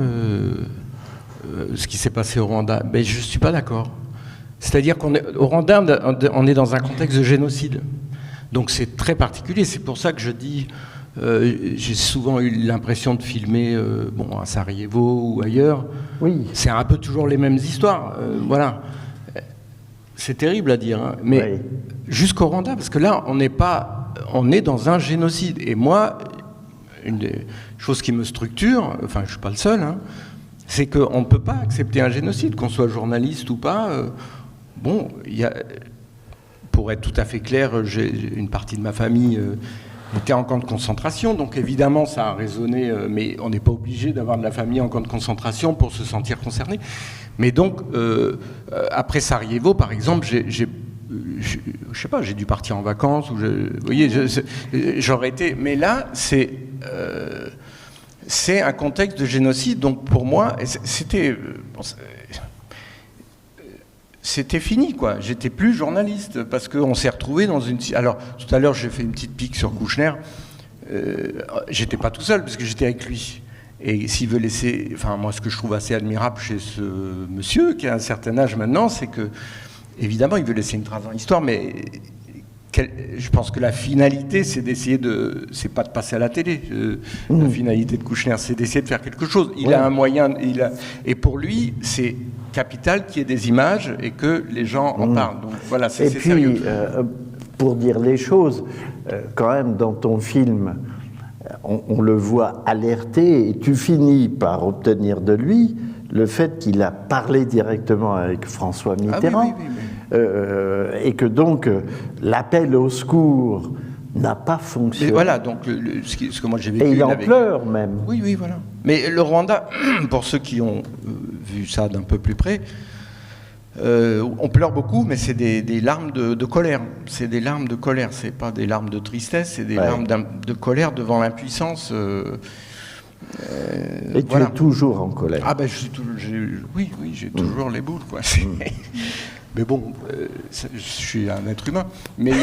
ce qui s'est passé au Rwanda. Mais je suis pas d'accord. C'est-à-dire qu'au Rwanda on est dans un contexte de génocide. Donc c'est très particulier. C'est pour ça que je dis j'ai souvent eu l'impression de filmer à Sarajevo ou ailleurs. Oui. C'est un peu toujours les mêmes histoires. Voilà. C'est terrible à dire, hein, mais jusqu'au Rwanda, parce que là, on est dans un génocide. Et moi, une des choses qui me structure, enfin, je ne suis pas le seul, hein, c'est qu'on ne peut pas accepter un génocide, qu'on soit journaliste ou pas. Pour être tout à fait clair, une partie de ma famille était en camp de concentration, donc évidemment, ça a résonné, mais on n'est pas obligé d'avoir de la famille en camp de concentration pour se sentir concerné. Mais donc, après Sarajevo, par exemple, je sais pas, j'ai dû partir en vacances, vous voyez, j'aurais été... Mais là, c'est un contexte de génocide, donc pour moi, c'était fini, quoi. J'étais plus journaliste, parce qu'on s'est retrouvé dans une... Alors, tout à l'heure, j'ai fait une petite pique sur Kouchner. J'étais pas tout seul, parce que j'étais avec lui. Et s'il veut laisser... Enfin, moi, ce que je trouve assez admirable chez ce monsieur, qui a un certain âge maintenant, c'est que, évidemment, il veut laisser une trace dans l'histoire, mais je pense que la finalité, c'est d'essayer de... C'est pas de passer à la télé. La finalité de Kouchner, c'est d'essayer de faire quelque chose. Il a un moyen... Et pour lui, c'est capital qu'il y ait des images et que les gens en parlent. Donc voilà, c'est sérieux. Et puis, pour dire les choses, quand même, dans ton film... On le voit alerter et tu finis par obtenir de lui le fait qu'il a parlé directement avec François Mitterrand et que donc l'appel au secours n'a pas fonctionné. Et voilà, donc ce que moi j'ai vécu... Et il en pleure même. Oui, voilà. Mais le Rwanda, pour ceux qui ont vu ça d'un peu plus près, on pleure beaucoup, mais c'est des larmes de colère. C'est des larmes de colère, c'est pas des larmes de tristesse, c'est des larmes de colère devant l'impuissance. Et tu es toujours en colère. Ah ben, j'ai toujours les boules, quoi. Mais bon, je suis un être humain. Mais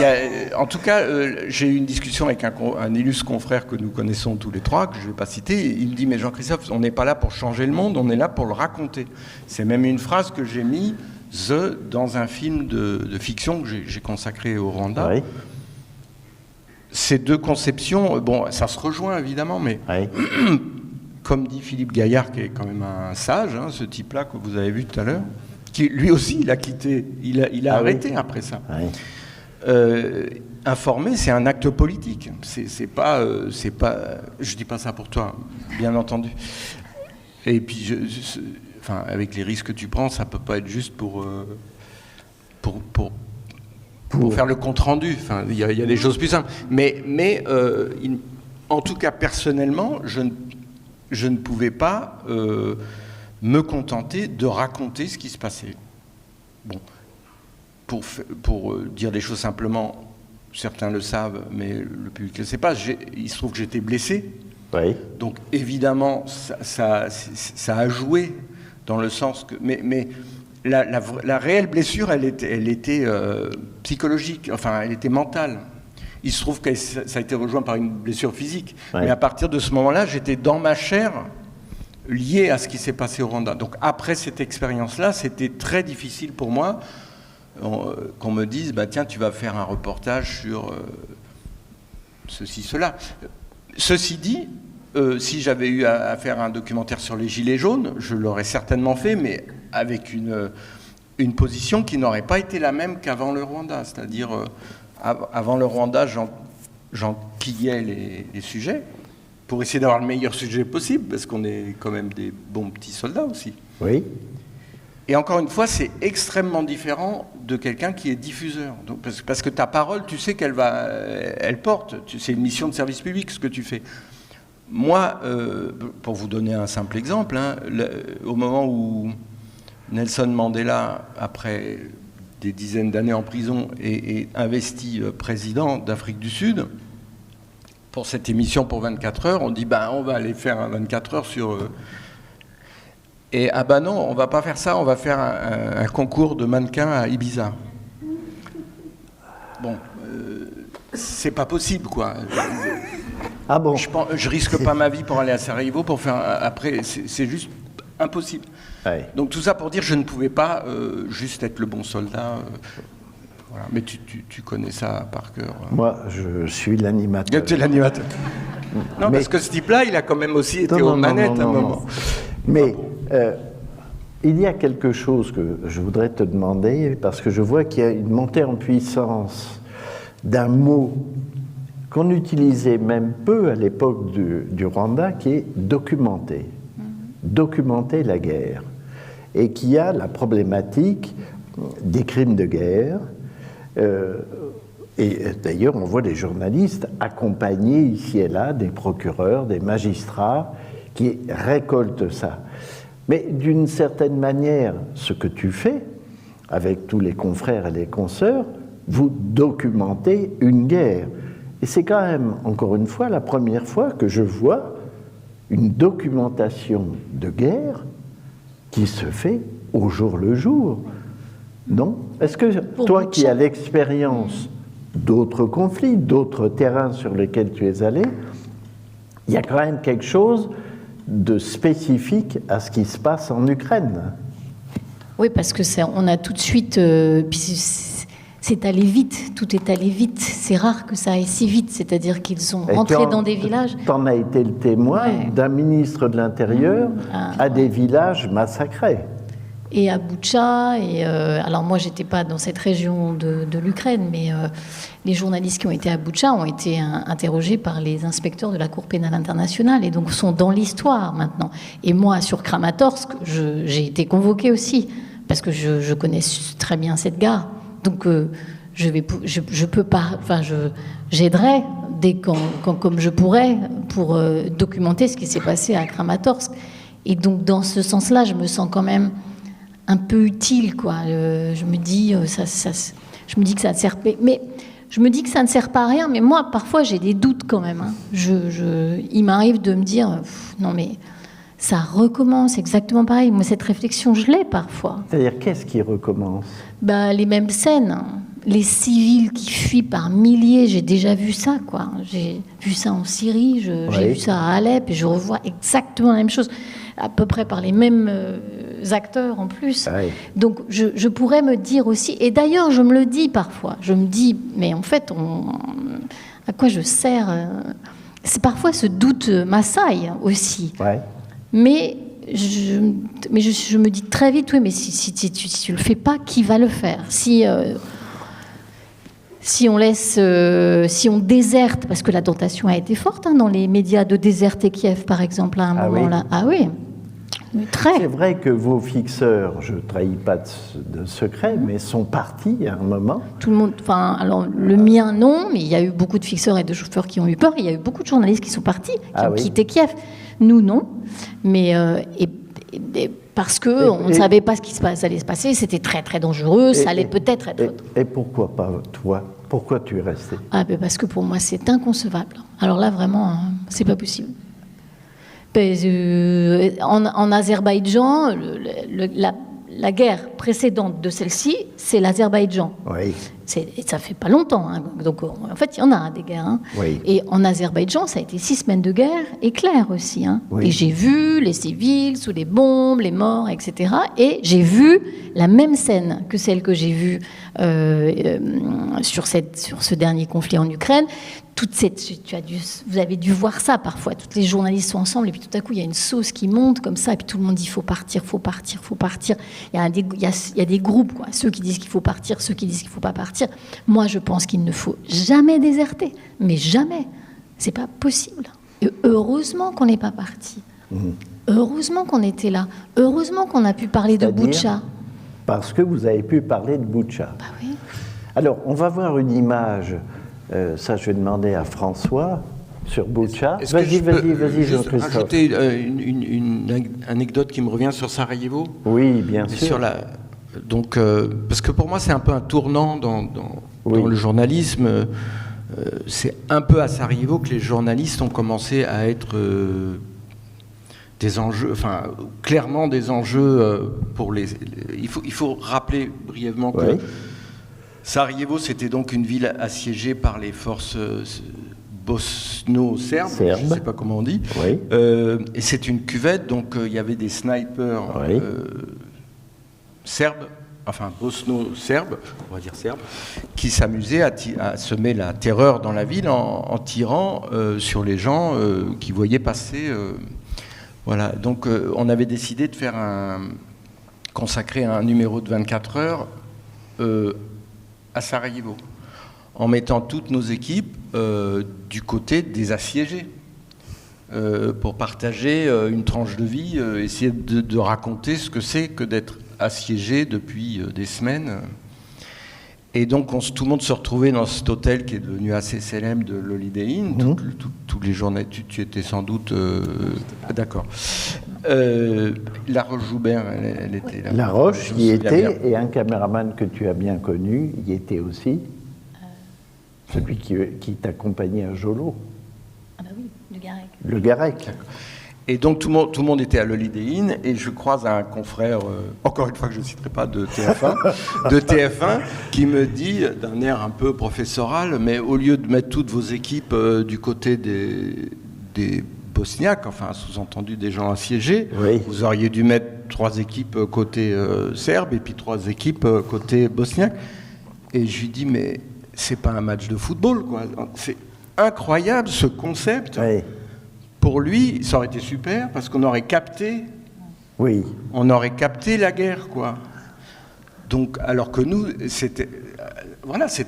en tout cas, j'ai eu une discussion avec un illustre confrère que nous connaissons tous les trois, que je ne vais pas citer. Il me dit, mais Jean-Christophe, on n'est pas là pour changer le monde, on est là pour le raconter. C'est même une phrase que j'ai mise dans un film de fiction que j'ai consacré au Rwanda. Oui. Ces deux conceptions, bon, ça se rejoint évidemment, mais comme dit Philippe Gaillard, qui est quand même un sage, hein, ce type-là que vous avez vu tout à l'heure, qui lui aussi, il a quitté, il a arrêté après ça. Informer, c'est un acte politique. C'est pas, je dis pas ça pour toi, bien entendu. Et puis, enfin, avec les risques que tu prends, ça peut pas être juste pour faire le compte rendu. Enfin, il y a des choses plus simples. Mais en tout cas, personnellement, je ne pouvais pas me contenter de raconter ce qui se passait. Bon, pour dire les choses simplement, certains le savent, mais le public ne le sait pas. Il se trouve que j'étais blessé. Oui. Donc évidemment, ça a joué dans le sens que... Mais la réelle blessure, elle était psychologique, enfin, elle était mentale. Il se trouve que ça a été rejoint par une blessure physique. Oui. Mais à partir de ce moment-là, j'étais dans ma chair lié à ce qui s'est passé au Rwanda. Donc après cette expérience-là, c'était très difficile pour moi qu'on me dise, bah, tiens, tu vas faire un reportage sur ceci, cela. Ceci dit, si j'avais eu à faire un documentaire sur les Gilets jaunes, je l'aurais certainement fait, mais avec une position qui n'aurait pas été la même qu'avant le Rwanda, c'est-à-dire avant le Rwanda, j'enquillais les sujets pour essayer d'avoir le meilleur sujet possible, parce qu'on est quand même des bons petits soldats aussi. Oui. Et encore une fois, c'est extrêmement différent de quelqu'un qui est diffuseur. Donc, parce que ta parole, tu sais elle porte. C'est une mission de service public, ce que tu fais. Moi, pour vous donner un simple exemple, au moment où Nelson Mandela, après des dizaines d'années en prison, est investi président d'Afrique du Sud, pour cette émission pour 24 heures, on dit on va aller faire un 24 heures sur... Et non, on va pas faire ça, on va faire un concours de mannequins à Ibiza. Bon, c'est pas possible, quoi. Ah bon? Je risque pas ma vie pour aller à Sarajevo pour faire... Après, c'est juste impossible. Ouais. Donc tout ça pour dire, je ne pouvais pas juste être le bon soldat. Voilà. Mais tu connais ça par cœur. Moi, je suis l'animateur. Tu es l'animateur. Non, parce que ce type-là, il a quand même aussi été aux manettes à un moment. Mais il y a quelque chose que je voudrais te demander, parce que je vois qu'il y a une montée en puissance d'un mot qu'on utilisait même peu à l'époque du Rwanda, qui est documenter. Documenter la guerre. Et qui a la problématique des crimes de guerre. Et d'ailleurs, on voit des journalistes accompagner ici et là des procureurs, des magistrats qui récoltent ça. Mais d'une certaine manière, ce que tu fais, avec tous les confrères et les consoeurs, vous documentez une guerre. Et c'est quand même, encore une fois, la première fois que je vois une documentation de guerre qui se fait au jour le jour. Non? Est-ce que toi qui as l'expérience d'autres conflits, d'autres terrains sur lesquels tu es allé, il y a quand même quelque chose de spécifique à ce qui se passe en Ukraine? Oui, parce que on a tout de suite... c'est allé vite, tout est allé vite. C'est rare que ça aille si vite, c'est-à-dire qu'ils sont rentrés dans des villages... Tu en as été le témoin d'un ministre de l'Intérieur à des villages massacrés. Et à Boutcha, alors moi j'étais pas dans cette région de l'Ukraine, mais les journalistes qui ont été à Boutcha ont été interrogés par les inspecteurs de la Cour pénale internationale et donc sont dans l'histoire maintenant. Et moi sur Kramatorsk, j'ai été convoquée aussi parce que je connais très bien cette gare. Donc je peux pas, enfin j'aiderai comme je pourrais pour documenter ce qui s'est passé à Kramatorsk. Et donc dans ce sens-là, je me sens quand même un peu utile, quoi. Je me dis je me dis que ça ne sert pas, mais je me dis que ça ne sert pas à rien. Mais moi, parfois, j'ai des doutes quand même. Hein. Il m'arrive de me dire, non mais ça recommence exactement pareil. Moi, cette réflexion, je l'ai parfois. C'est-à-dire, qu'est-ce qui recommence? Les mêmes scènes. Les civils qui fuient par milliers, j'ai déjà vu ça, quoi. J'ai vu ça en Syrie, j'ai vu ça à Alep, et je revois exactement la même chose, à peu près par les mêmes acteurs en plus. Oui. Donc je pourrais me dire aussi, et d'ailleurs je me le dis parfois, je me dis, mais en fait, à quoi je sers? C'est parfois ce doute m'assaille aussi. Ouais. Mais je me dis très vite, oui, mais si tu le fais pas, qui va le faire? Si on laisse, si on déserte, parce que la tentation a été forte dans les médias de déserter Kiev, par exemple, à un moment là. Ah oui. Très. C'est vrai que vos fixeurs, je ne trahis pas de secret, mais sont partis à un moment. Tout le monde, alors le mien non, mais il y a eu beaucoup de fixeurs et de chauffeurs qui ont eu peur. Il y a eu beaucoup de journalistes qui sont partis, qui ont quitté Kiev. Nous non, mais parce que on ne savait pas ce qui allait se passer. C'était très très dangereux. Ça allait peut-être être. Et pourquoi pas toi? Pourquoi tu es resté? Parce que pour moi c'est inconcevable. Alors là vraiment, c'est pas possible. En Azerbaïdjan, la guerre précédente de celle-ci, c'est l'Azerbaïdjan. Oui. Ça fait pas longtemps. Donc, en fait, il y en a des guerres. Oui. Et en Azerbaïdjan, ça a été 6 semaines de guerre éclair aussi. Oui. Et j'ai vu les civils sous les bombes, les morts, etc. Et j'ai vu la même scène que celle que j'ai vue sur ce dernier conflit en Ukraine. Vous avez dû voir ça parfois. Toutes les journalistes sont ensemble et puis tout à coup il y a une sauce qui monte comme ça et puis tout le monde dit faut partir. Il y a des groupes, quoi. Ceux qui disent qu'il faut partir, ceux qui disent qu'il faut pas partir. partir. Moi, je pense qu'il ne faut jamais déserter, mais jamais. C'est pas possible. Et heureusement qu'on n'est pas parti. Heureusement qu'on était là. Heureusement qu'on a pu parler de Boutcha. Parce que vous avez pu parler de Boutcha. Bah oui. Alors, on va voir une image. Ça, je vais demander à François sur Boutcha. Vas-y, Jean-Christophe. Rajouter une anecdote qui me revient sur Sarajevo. Oui, bien sûr. Sur donc, parce que pour moi, c'est un peu un tournant dans le journalisme. C'est un peu à Sarajevo que les journalistes ont commencé à être des enjeux, enfin, clairement des enjeux pour les. Il faut rappeler brièvement que Sarajevo, c'était donc une ville assiégée par les forces bosno-serbes, je ne sais pas comment on dit. Oui. Et c'est une cuvette, donc il y avait des snipers serbes, enfin bosno-serbes, on va dire serbes, qui s'amusaient à semer la terreur dans la ville en tirant sur les gens qui voyaient passer. Voilà, donc on avait décidé de consacrer un numéro de 24 heures à Sarajevo, en mettant toutes nos équipes du côté des assiégés, pour partager une tranche de vie, essayer de raconter ce que c'est que d'être assiégé depuis des semaines. Et donc tout le monde se retrouvait dans cet hôtel qui est devenu assez célèbre de l'Holiday Inn. Tous les journées, tu étais sans doute... d'accord. La Roche-Joubert, elle était là. La Roche y était, et un caméraman que tu as bien connu y était aussi. Celui qui t'accompagnait à Jolo. Ah bah oui, Le Garec. Le Garec. Et donc tout le monde était à l'Holiday Inn, et je croise un confrère, encore une fois que je ne citerai pas, de TF1, qui me dit d'un air un peu professoral, mais au lieu de mettre toutes vos équipes du côté des Bosniaques, enfin sous-entendu des gens assiégés, vous auriez dû mettre 3 équipes côté serbe et puis 3 équipes côté bosniaque. Et je lui dis, mais c'est pas un match de football, quoi. C'est incroyable ce concept. Oui. Pour lui, ça aurait été super parce qu'on aurait capté. Oui. On aurait capté la guerre, quoi. Donc, alors que nous, c'était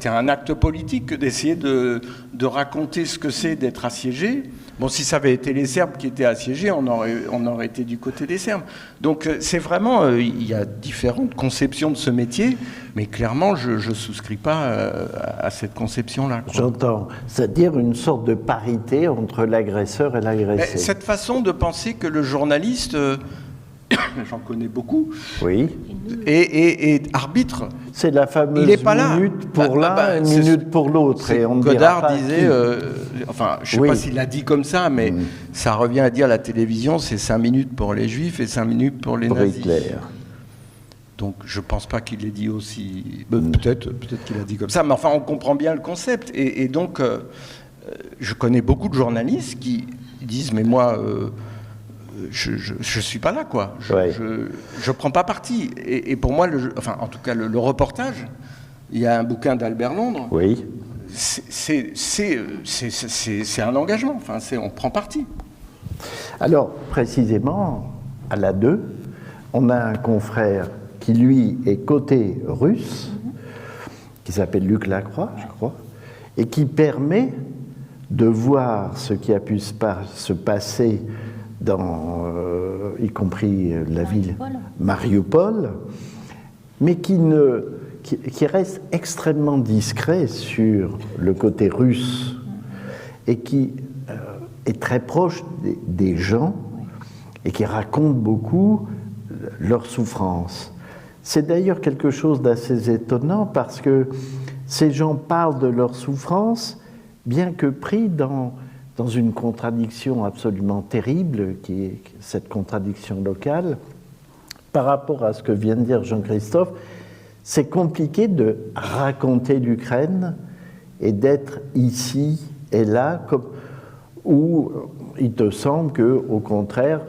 un acte politique d'essayer de raconter ce que c'est d'être assiégé. Bon, si ça avait été les Serbes qui étaient assiégés, on aurait été du côté des Serbes. Donc, c'est vraiment, il y a différentes conceptions de ce métier, mais clairement, je ne souscris pas à cette conception-là. J'entends. C'est-à-dire une sorte de parité entre l'agresseur et l'agressé. Cette façon de penser que le journaliste... j'en connais beaucoup, et arbitre. C'est la fameuse minute pour l'un, minute pour l'autre. Et on Godard disait, enfin, je ne sais pas s'il l'a dit comme ça, mais ça revient à dire la télévision, c'est 5 minutes pour les juifs et 5 minutes pour les nazis. Hitler. Donc je ne pense pas qu'il l'ait dit aussi, peut-être qu'il a dit comme ça, mais enfin on comprend bien le concept. Et donc, je connais beaucoup de journalistes qui disent, mais moi... je suis pas là, quoi. Je prends pas parti. Et pour moi, en tout cas, le reportage, il y a un bouquin d'Albert Londres. Oui. C'est un engagement. Enfin, on prend parti. Alors, précisément, à la 2, on a un confrère qui, lui, est côté russe, qui s'appelle Luc Lacroix, je crois, et qui permet de voir ce qui a pu se passer y compris la ville Mariupol, mais qui reste extrêmement discret sur le côté russe et qui est très proche des gens et qui raconte beaucoup leur souffrance. C'est d'ailleurs quelque chose d'assez étonnant parce que ces gens parlent de leur souffrance, bien que pris dans une contradiction absolument terrible, qui est cette contradiction locale, par rapport à ce que vient de dire Jean-Christophe. C'est compliqué de raconter l'Ukraine et d'être ici et là, où il te semble que, au contraire,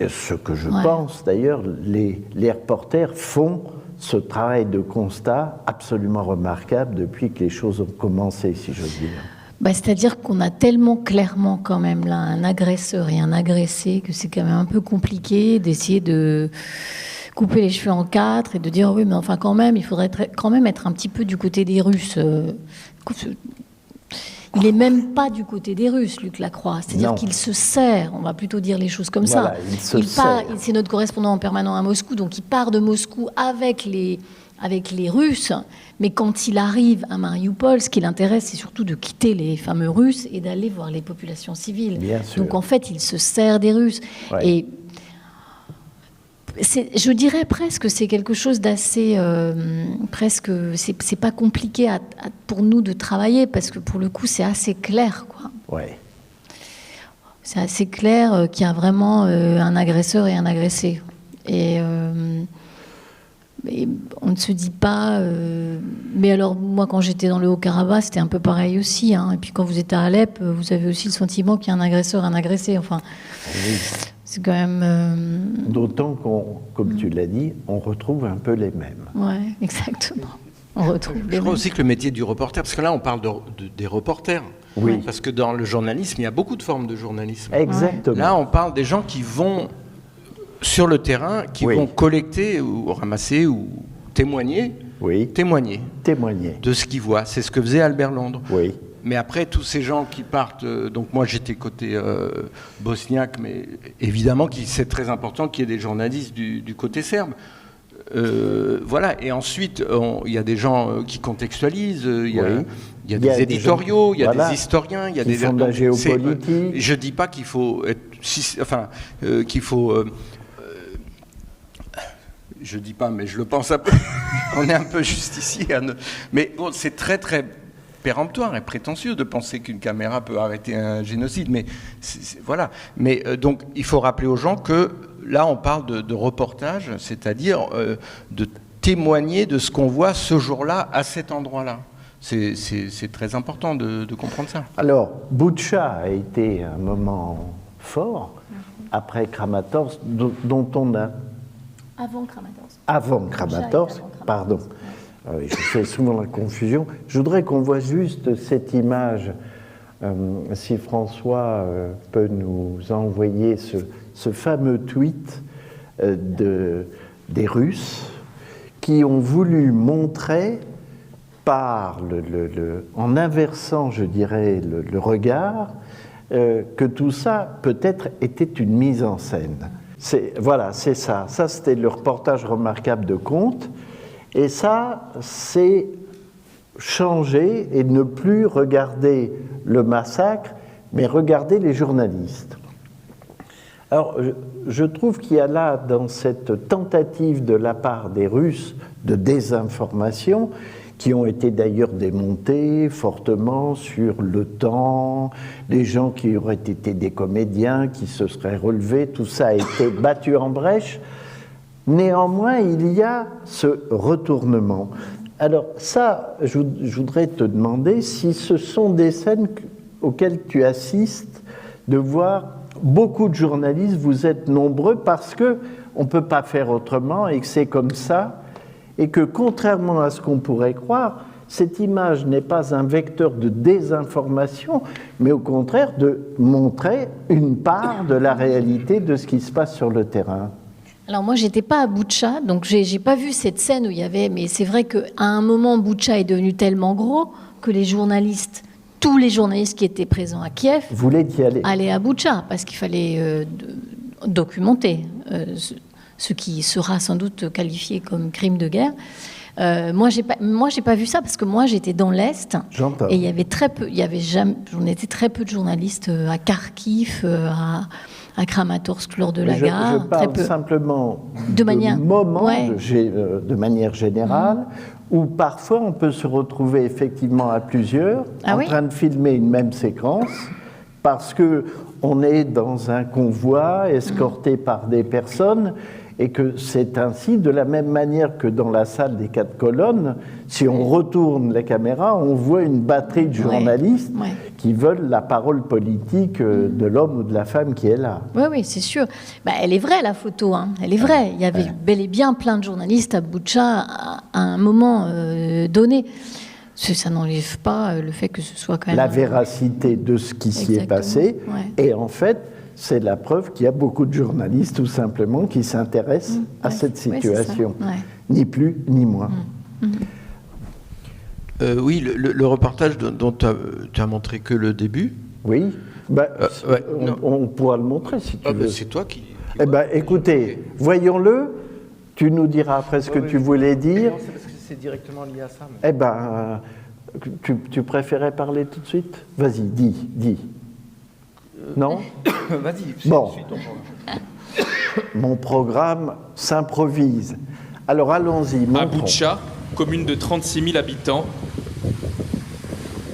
ce que je pense d'ailleurs, les reporters font ce travail de constat absolument remarquable depuis que les choses ont commencé, si j'ose dire. C'est-à-dire qu'on a tellement clairement quand même là un agresseur et un agressé que c'est quand même un peu compliqué d'essayer de couper les cheveux en 4 et de dire oui, mais enfin quand même, il faudrait quand même être un petit peu du côté des Russes. Il n'est même pas du côté des Russes, Luc Lacroix. C'est-à-dire qu'il se sert, on va plutôt dire les choses comme ça. C'est notre correspondant permanent à Moscou, donc il part de Moscou avec les Russes, mais quand il arrive à Mariupol, ce qui l'intéresse, c'est surtout de quitter les fameux Russes et d'aller voir les populations civiles. Donc en fait, il se sert des Russes. Ouais. Et je dirais presque c'est quelque chose d'assez... presque, c'est pas compliqué pour nous de travailler, parce que pour le coup, c'est assez clair, quoi. Ouais. C'est assez clair qu'il y a vraiment un agresseur et un agressé. Et on ne se dit pas... mais alors, moi, quand j'étais dans le Haut-Karabakh, c'était un peu pareil aussi. Hein. Et puis quand vous êtes à Alep, vous avez aussi le sentiment qu'il y a un agresseur et un agressé. Enfin, oui. C'est quand même... D'autant qu'on, comme tu l'as dit, on retrouve un peu les mêmes. Oui, exactement. On retrouve Je crois aussi que le métier du reporter, parce que là, on parle des reporters. Oui. Parce que dans le journalisme, il y a beaucoup de formes de journalisme. Exactement. Là, on parle des gens qui vont sur le terrain, qui vont collecter ou ramasser ou témoigner. Oui. Témoigner de ce qu'ils voient. C'est ce que faisait Albert Londres. Oui. Mais après, tous ces gens qui partent... donc moi, j'étais côté bosniaque, mais évidemment, c'est très important qu'il y ait des journalistes du côté serbe. Voilà. Et ensuite, il y a des gens qui contextualisent, il y a des éditoriaux, il y a des historiens, il y a des... font de la géopolitique. Je ne dis pas qu'il faut être... qu'il faut... je ne dis pas, mais je le pense un peu. On est un peu justicier. Mais bon, c'est très, très péremptoire et prétentieux de penser qu'une caméra peut arrêter un génocide. Mais voilà. Mais donc, il faut rappeler aux gens que là, on parle de reportage, c'est-à-dire de témoigner de ce qu'on voit ce jour-là à cet endroit-là. C'est très important de comprendre ça. Alors, Boutcha a été un moment fort après Kramatorsk, dont on a... Avant Kramatorsk. Avant Kramatorsk, pardon. Je fais souvent la confusion. Je voudrais qu'on voit juste cette image, si François peut nous envoyer ce fameux tweet des Russes qui ont voulu montrer en inversant, je dirais, le regard, que tout ça peut-être était une mise en scène. Voilà, c'est ça. Ça, c'était le reportage remarquable de Comte. Et ça, c'est changer et ne plus regarder le massacre, mais regarder les journalistes. Alors, je trouve qu'il y a là, dans cette tentative de la part des Russes de désinformation, qui ont été d'ailleurs démontés fortement sur le temps, les gens qui auraient été des comédiens, qui se seraient relevés, tout ça a été battu en brèche. Néanmoins, il y a ce retournement. Alors ça, je voudrais te demander si ce sont des scènes auxquelles tu assistes, de voir beaucoup de journalistes, vous êtes nombreux, parce qu'on ne peut pas faire autrement et que c'est comme ça, et que contrairement à ce qu'on pourrait croire, cette image n'est pas un vecteur de désinformation, mais au contraire de montrer une part de la réalité de ce qui se passe sur le terrain. Alors moi, j'étais pas à Boutcha, donc j'ai pas vu cette scène où il y avait... Mais c'est vrai qu'à un moment, Boutcha est devenu tellement gros que les journalistes, tous les journalistes qui étaient présents à Kiev, voulaient y aller à Boutcha, parce qu'il fallait documenter ce qui sera sans doute qualifié comme crime de guerre. Moi, j'ai pas vu ça parce que moi, j'étais dans l'Est. J'entends. Et il y avait très peu, j'en étais très peu de journalistes à Kharkiv, à Kramatorsk lors de la gare. Je parle très peu. Simplement de manière générale, où parfois on peut se retrouver effectivement à plusieurs en train de filmer une même séquence, parce que on est dans un convoi escorté par des personnes. Et que c'est ainsi, de la même manière que dans la salle des 4 colonnes, si on retourne la caméra, on voit une batterie de journalistes qui veulent la parole politique de l'homme ou de la femme qui est là. Oui, c'est sûr. Elle est vraie, la photo. Hein. Elle est vraie. Il y avait bel et bien plein de journalistes à Boutcha à un moment donné. Ça n'enlève pas le fait que ce soit quand même... La véracité de ce qui s'y est passé. Et en fait... c'est la preuve qu'il y a beaucoup de journalistes, tout simplement, qui s'intéressent à cette situation. Ouais. Ni plus, ni moins. Oui, le reportage dont tu as montré que le début. Oui, on pourra le montrer si tu veux. C'est toi qui... Eh bien, écoutez, voyons-le. Tu nous diras après ce que tu voulais dire. Non, c'est parce que c'est directement lié à ça. Mais... Eh bien, tu préférais parler tout de suite? Vas-y, dis. Non? Vas-y, bon. suis ton programme. Mon programme s'improvise. Alors allons-y, montrons. À Boutcha, commune de 36 000 habitants,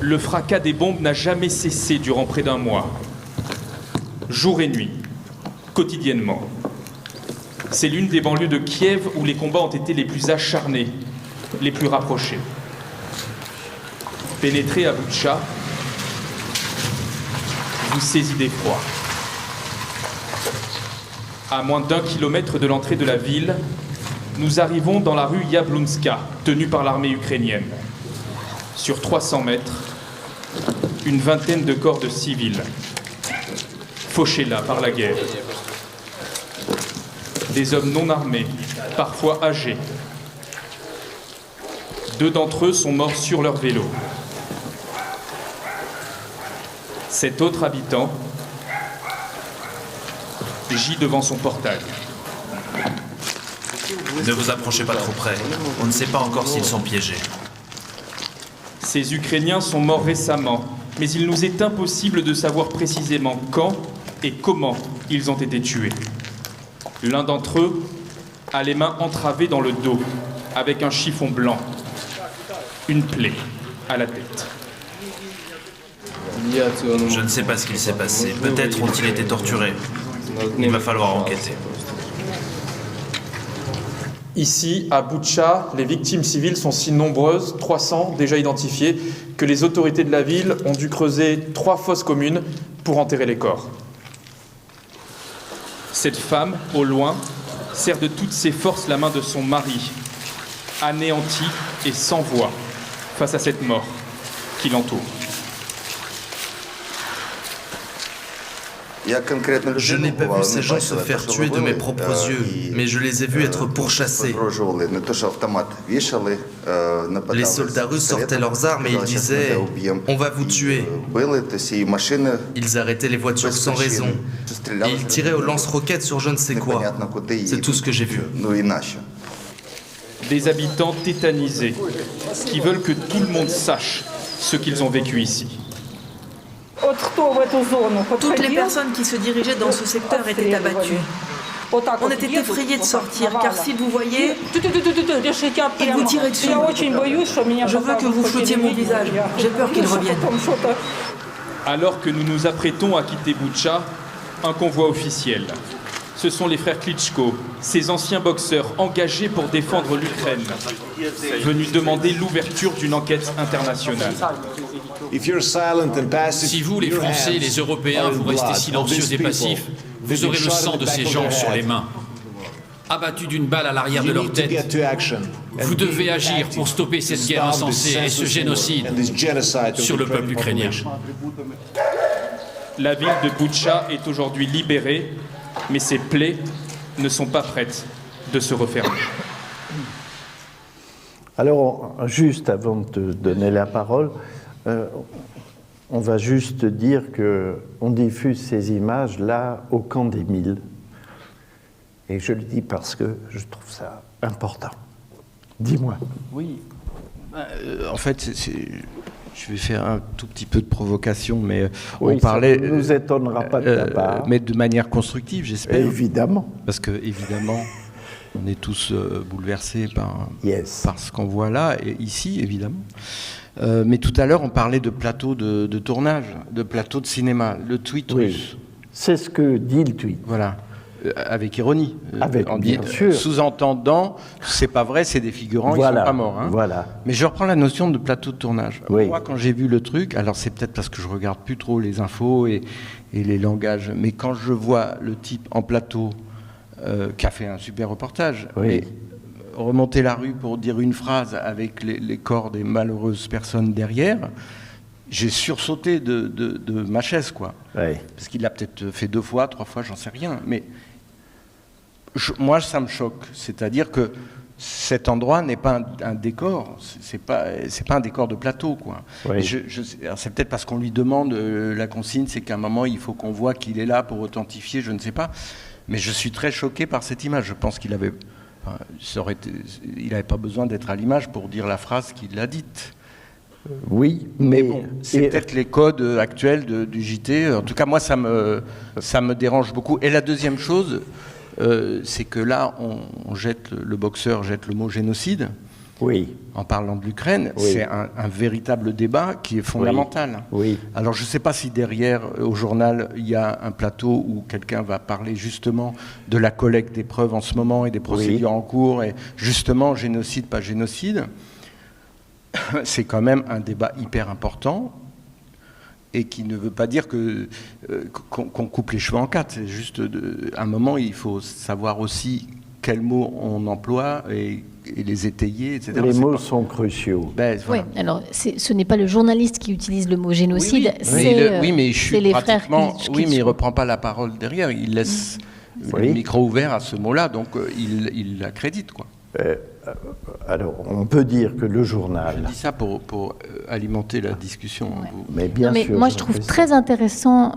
le fracas des bombes n'a jamais cessé durant près d'un mois. Jour et nuit, quotidiennement. C'est l'une des banlieues de Kiev où les combats ont été les plus acharnés, les plus rapprochés. Pénétrez à Boutcha, vous saisit d'effroi. À moins d'1 kilomètre de l'entrée de la ville, nous arrivons dans la rue Yablunska, tenue par l'armée ukrainienne. Sur 300 mètres, une vingtaine de corps de civils, fauchés là par la guerre. Des hommes non armés, parfois âgés. 2 d'entre eux sont morts sur leur vélo. 7 autres habitants gît devant son portail. Ne vous approchez pas trop près. On ne sait pas encore s'ils sont piégés. Ces Ukrainiens sont morts récemment, mais il nous est impossible de savoir précisément quand et comment ils ont été tués. L'un d'entre eux a les mains entravées dans le dos, avec un chiffon blanc, une plaie à la tête. Je ne sais pas ce qu'il s'est passé. Peut-être ont-ils été torturés. Il va falloir enquêter. Ici, à Boutcha, les victimes civiles sont si nombreuses, 300 déjà identifiées, que les autorités de la ville ont dû creuser 3 fosses communes pour enterrer les corps. Cette femme, au loin, serre de toutes ses forces la main de son mari, anéanti et sans voix, face à cette mort qui l'entoure. Je n'ai pas vu ces gens se faire tuer de mes propres yeux, mais je les ai vus être pourchassés. Les soldats russes sortaient leurs armes et ils disaient « On va vous tuer ». Ils arrêtaient les voitures sans raison et ils tiraient aux lance-roquettes sur je ne sais quoi. C'est tout ce que j'ai vu. Des habitants tétanisés qui veulent que tout le monde sache ce qu'ils ont vécu ici. Toutes les personnes qui se dirigeaient dans ce secteur étaient abattues. On était effrayés de sortir, car si vous voyez, ils vous tiraient dessus. Je veux que vous flottiez mon visage. J'ai peur qu'ils reviennent. Alors que nous nous apprêtons à quitter Boutcha, un convoi officiel. Ce sont les frères Klitschko, ces anciens boxeurs engagés pour défendre l'Ukraine, venus demander l'ouverture d'une enquête internationale. Si vous, les Français, les Européens, vous restez silencieux et passifs, vous aurez le sang de ces gens sur les mains. Abattus d'une balle à l'arrière de leur tête, vous devez agir pour stopper cette guerre insensée et ce génocide sur le peuple ukrainien. La ville de Boutcha est aujourd'hui libérée, mais ses plaies ne sont pas prêtes de se refermer. Alors, juste avant de te donner la parole, on va juste dire qu'on diffuse ces images-là au camp des Milles. Et je le dis parce que je trouve ça important. Dis-moi. Oui. En fait, je vais faire un tout petit peu de provocation, mais oui, on parlait... ça ne nous étonnera pas de ta part. Mais de manière constructive, j'espère. Évidemment. Parce que, évidemment, on est tous bouleversés par ce qu'on voit là, et ici, évidemment. Mais tout à l'heure, on parlait de plateau de tournage, de plateau de cinéma, le tweet russe. C'est ce que dit le tweet. Voilà. Avec ironie. Bien sûr. Sous-entendant, c'est pas vrai, c'est des figurants, ils sont pas morts. Hein. Voilà. Mais je reprends la notion de plateau de tournage. Oui. Moi, quand j'ai vu le truc, alors c'est peut-être parce que je regarde plus trop les infos et les langages, mais quand je vois le type en plateau qui a fait un super reportage, et remonter la rue pour dire une phrase avec les corps des malheureuses personnes derrière, j'ai sursauté de ma chaise, quoi. Ouais. Parce qu'il l'a peut-être fait 2 fois, 3 fois, j'en sais rien. Mais moi, ça me choque. C'est-à-dire que cet endroit n'est pas un décor, c'est pas un décor de plateau, quoi. Oui. C'est peut-être parce qu'on lui demande la consigne, c'est qu'à un moment il faut qu'on voit qu'il est là pour authentifier, je ne sais pas. Mais je suis très choqué par cette image. Je pense qu'il avait, il n'avait pas besoin d'être à l'image pour dire la phrase qu'il a dite. Oui, mais bon, c'est peut-être les codes actuels du JT. En tout cas, moi, ça me dérange beaucoup. Et la deuxième chose, c'est que là, le boxeur jette le mot génocide. Oui. En parlant de l'Ukraine, oui. C'est un véritable débat qui est fondamental. Oui. Alors, je ne sais pas si derrière, au journal, il y a un plateau où quelqu'un va parler justement de la collecte des preuves en ce moment et des procédures en cours, et justement, génocide, pas génocide. C'est quand même un débat hyper important. Et qui ne veut pas dire qu'on coupe les cheveux en 4. C'est juste, à un moment, il faut savoir aussi quels mots on emploie et les étayer, etc. Les mots sont cruciaux. Voilà. Oui, alors ce n'est pas le journaliste qui utilise le mot génocide, c'est les frères qui... Oui, mais il ne reprend pas la parole derrière, il laisse le micro ouvert à ce mot-là, donc il l'accrédite, quoi. Alors, on peut dire que le journal... Je dis ça pour alimenter la discussion. Ouais. Mais bien sûr. Moi, je trouve très intéressant...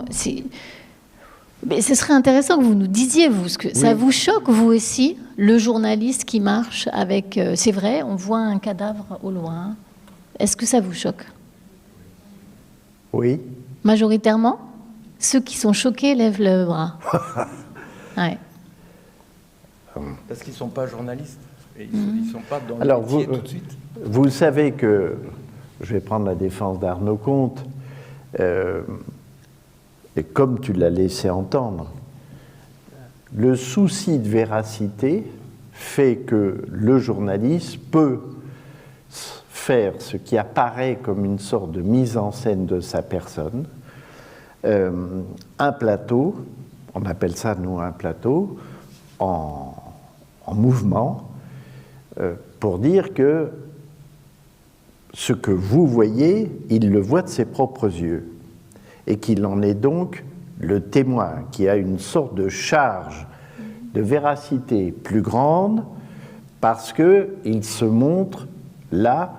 Mais ce serait intéressant que vous nous disiez, vous, ce que ça vous choque, vous aussi, le journaliste qui marche avec... c'est vrai, on voit un cadavre au loin. Est-ce que ça vous choque? Oui. Majoritairement? Ceux qui sont choqués lèvent le bras. Ouais. Parce qu'ils ne sont pas journalistes. Et ils ne sont pas dans alors, le métier tout de suite. Vous savez que, je vais prendre la défense d'Arnaud Comte, et comme tu l'as laissé entendre, le souci de véracité fait que le journaliste peut faire ce qui apparaît comme une sorte de mise en scène de sa personne, un plateau, on appelle ça, nous, un plateau, en mouvement, pour dire que ce que vous voyez, il le voit de ses propres yeux, et qu'il en est donc le témoin, qui a une sorte de charge de véracité plus grande, parce qu'il se montre là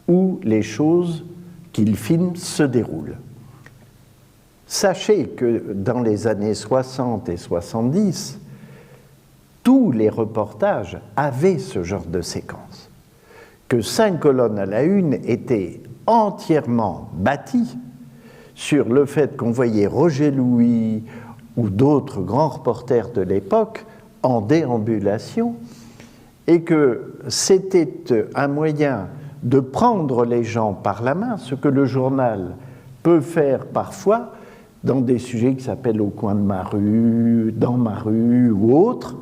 où les choses qu'il filme se déroulent. Sachez que dans les années 60 et 70, tous les reportages avaient ce genre de séquence. Que 5 colonnes à la une étaient entièrement bâties sur le fait qu'on voyait Roger Louis ou d'autres grands reporters de l'époque en déambulation, et que c'était un moyen de prendre les gens par la main, ce que le journal peut faire parfois dans des sujets qui s'appellent « Au coin de ma rue »,« Dans ma rue » ou autres,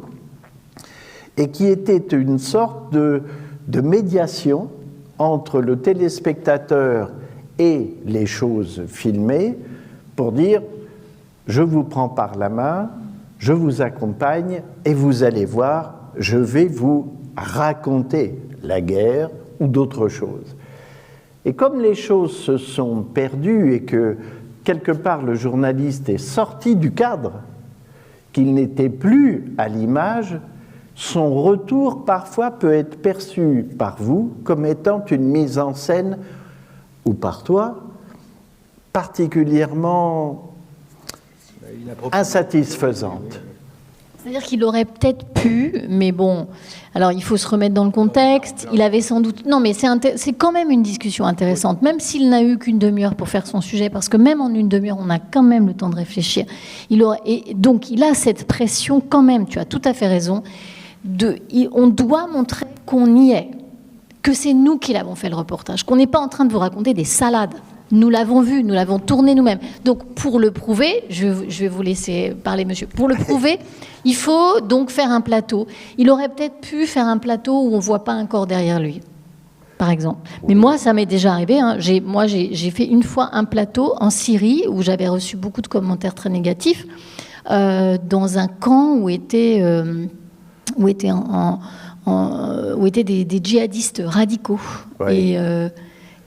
et qui était une sorte de médiation entre le téléspectateur et les choses filmées pour dire « je vous prends par la main, je vous accompagne et vous allez voir, je vais vous raconter la guerre ou d'autres choses ». Et comme les choses se sont perdues et que quelque part le journaliste est sorti du cadre, qu'il n'était plus à l'image, son retour parfois peut être perçu par vous comme étant une mise en scène, ou par toi, particulièrement insatisfaisante. C'est-à-dire qu'il aurait peut-être pu, mais bon, alors il faut se remettre dans le contexte, il avait sans doute... Non, mais c'est quand même une discussion intéressante, même s'il n'a eu qu'une demi-heure pour faire son sujet, parce que même en une demi-heure, on a quand même le temps de réfléchir. Et donc, il a cette pression quand même, tu as tout à fait raison, on doit montrer qu'on y est, que c'est nous qui l'avons fait le reportage, qu'on n'est pas en train de vous raconter des salades. Nous l'avons vu, nous l'avons tourné nous-mêmes. Donc, pour le prouver, je vais vous laisser parler, monsieur. Pour le prouver, il faut donc faire un plateau. Il aurait peut-être pu faire un plateau où on ne voit pas un corps derrière lui, par exemple. Mais moi, ça m'est déjà arrivé. Hein. J'ai fait une fois un plateau en Syrie où j'avais reçu beaucoup de commentaires très négatifs dans un camp où étaient des djihadistes radicaux. Oui.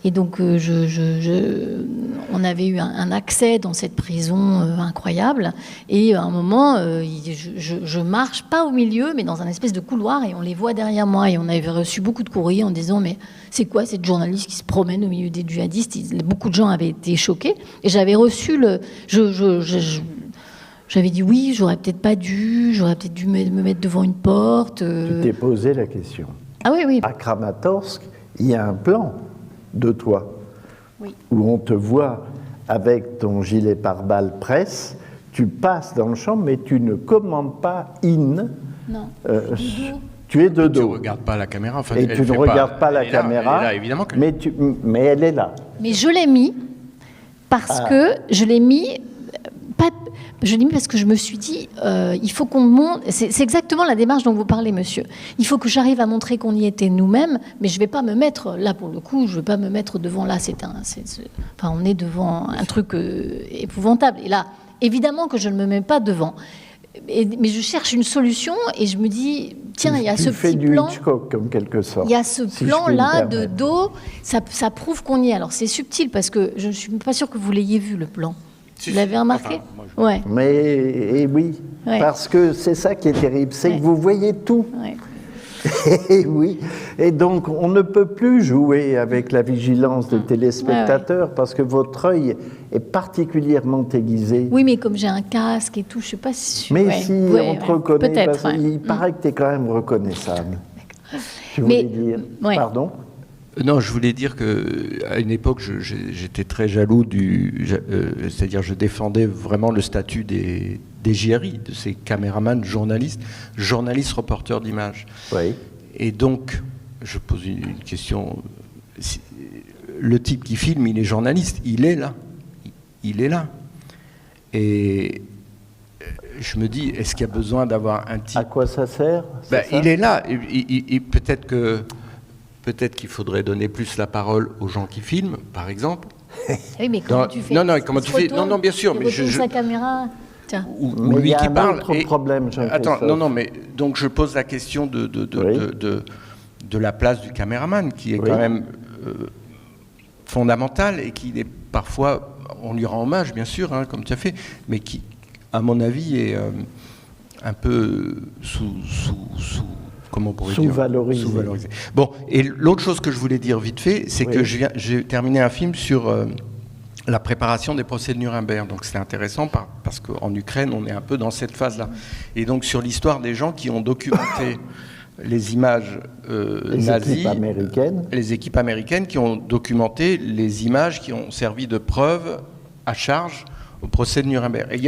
Et donc, on avait eu un accès dans cette prison incroyable. Et à un moment, je marche, pas au milieu, mais dans un espèce de couloir, et on les voit derrière moi. Et on avait reçu beaucoup de courriers en disant, mais c'est quoi cette journaliste qui se promène au milieu des djihadistes? Beaucoup de gens avaient été choqués. Et j'avais reçu j'avais dit oui, j'aurais peut-être dû me mettre devant une porte. Tu t'es posé la question. Ah oui, oui. À Kramatorsk, il y a un plan de toi, où on te voit avec ton gilet pare-balles presse, tu passes dans le champ, mais tu ne commandes pas Non. Tu es de dos. Tu ne regardes pas la caméra. Enfin, et tu ne regardes pas la caméra, là, évidemment mais elle est là. Mais je l'ai mis parce que je l'ai mis... Je l'ai mis parce que je me suis dit, il faut qu'on montre... C'est exactement la démarche dont vous parlez, monsieur. Il faut que j'arrive à montrer qu'on y était nous-mêmes, mais je ne vais pas me mettre, là pour le coup, je ne vais pas me mettre devant, là, on est devant un truc épouvantable. Et là, évidemment que je ne me mets pas devant. Mais je cherche une solution et je me dis, tiens, il y a ce petit plan... Tu fais du Hitchcock, en quelque sorte. Il y a ce plan-là de dos, ça prouve qu'on y est. Alors c'est subtil, parce que je ne suis pas sûre que vous l'ayez vu, le plan. Vous l'avez remarqué? Ouais. Mais oui, parce que c'est ça qui est terrible, c'est que vous voyez tout. Ouais. Et oui, et donc on ne peut plus jouer avec la vigilance des téléspectateurs parce que votre œil est particulièrement aiguisé. Oui, mais comme j'ai un casque et tout, je ne sais pas si... Mais si, on te reconnaît, peut-être, il paraît que tu es quand même reconnaissable. Je voulais dire... Pardon? Non, je voulais dire qu'à une époque, j'étais très jaloux c'est-à-dire je défendais vraiment le statut des JRI, de ces caméramans, journalistes reporters d'images. Oui. Et donc, je pose une question. Le type qui filme, il est journaliste, il est là. Il est là. Et je me dis, est-ce qu'il y a besoin d'avoir un type... À quoi ça sert? Il est là. Peut-être qu'il faudrait donner plus la parole aux gens qui filment, par exemple. Oui, mais comment tu fais? Comment tu fais? Non, bien sûr. Mais sa caméra. Tiens. Ou lui qui parle. Autre problème, Attends, mais donc je pose la question de la place du caméraman, qui est quand même fondamentale et qui est parfois, on lui rend hommage, bien sûr, comme tu as fait, mais qui, à mon avis, est un peu comment on pourrait dire, sous-valorisé. Bon, et l'autre chose que je voulais dire vite fait, c'est que j'ai terminé un film sur la préparation des procès de Nuremberg. Donc c'est intéressant parce qu'en Ukraine, on est un peu dans cette phase-là. Et donc sur l'histoire des gens qui ont documenté les images nazies, les équipes américaines qui ont documenté les images qui ont servi de preuve à charge au procès de Nuremberg. Et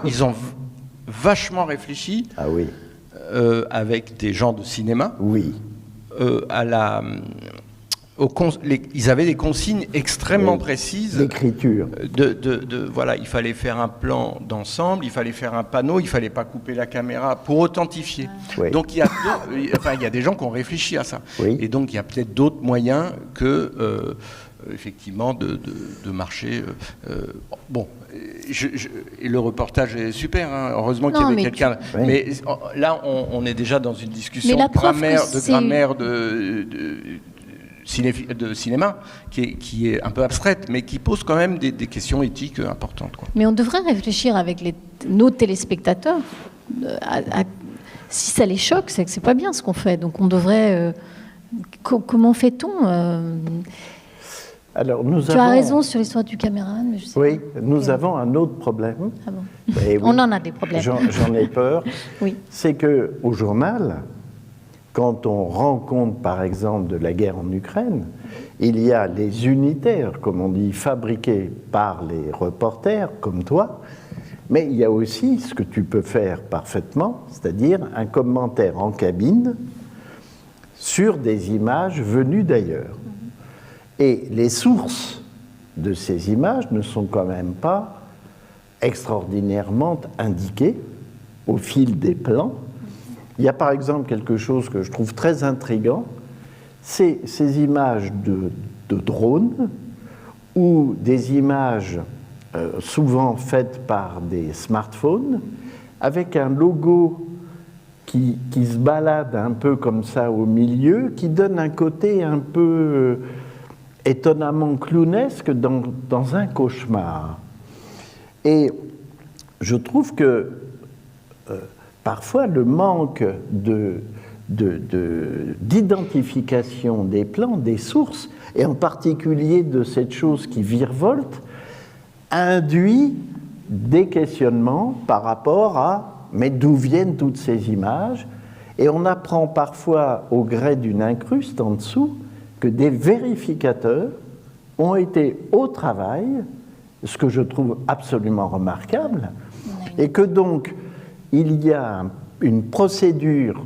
ils ont vachement réfléchi. Ah oui. Avec des gens de cinéma. Oui. Ils avaient des consignes extrêmement précises. D'écriture. Voilà, il fallait faire un plan d'ensemble, il fallait faire un panneau, il ne fallait pas couper la caméra pour authentifier. Oui. Donc il y a des gens qui ont réfléchi à ça. Oui. Et donc il y a peut-être d'autres moyens que effectivement de marcher. Et le reportage est super, heureusement qu'il y avait quelqu'un. Mais là, on est déjà dans une discussion de grammaire de cinéma qui est un peu abstraite, mais qui pose quand même des questions éthiques importantes, quoi. Mais on devrait réfléchir avec nos téléspectateurs. Si ça les choque, c'est que c'est pas bien ce qu'on fait. Donc on devrait... comment fait-on Alors, tu as raison sur l'histoire du caméraman, mais je sais pas. Nous avons un autre problème. Ah bon. On en a des problèmes. J'en ai peur. Oui. C'est qu'au journal, quand on rend compte, par exemple, de la guerre en Ukraine, il y a les unitaires, comme on dit, fabriqués par les reporters, comme toi, mais il y a aussi ce que tu peux faire parfaitement, c'est-à-dire un commentaire en cabine sur des images venues d'ailleurs. Et les sources de ces images ne sont quand même pas extraordinairement indiquées au fil des plans. Il y a par exemple quelque chose que je trouve très intriguant, c'est ces images de drones ou des images souvent faites par des smartphones avec un logo qui se balade un peu comme ça au milieu, qui donne un côté un peu... étonnamment clownesque dans un cauchemar. Et je trouve que parfois le manque d'identification des plans, des sources, et en particulier de cette chose qui virevolte, induit des questionnements par rapport à mais d'où viennent toutes ces images, et on apprend parfois au gré d'une incruste en dessous que des vérificateurs ont été au travail, ce que je trouve absolument remarquable, et que donc il y a une procédure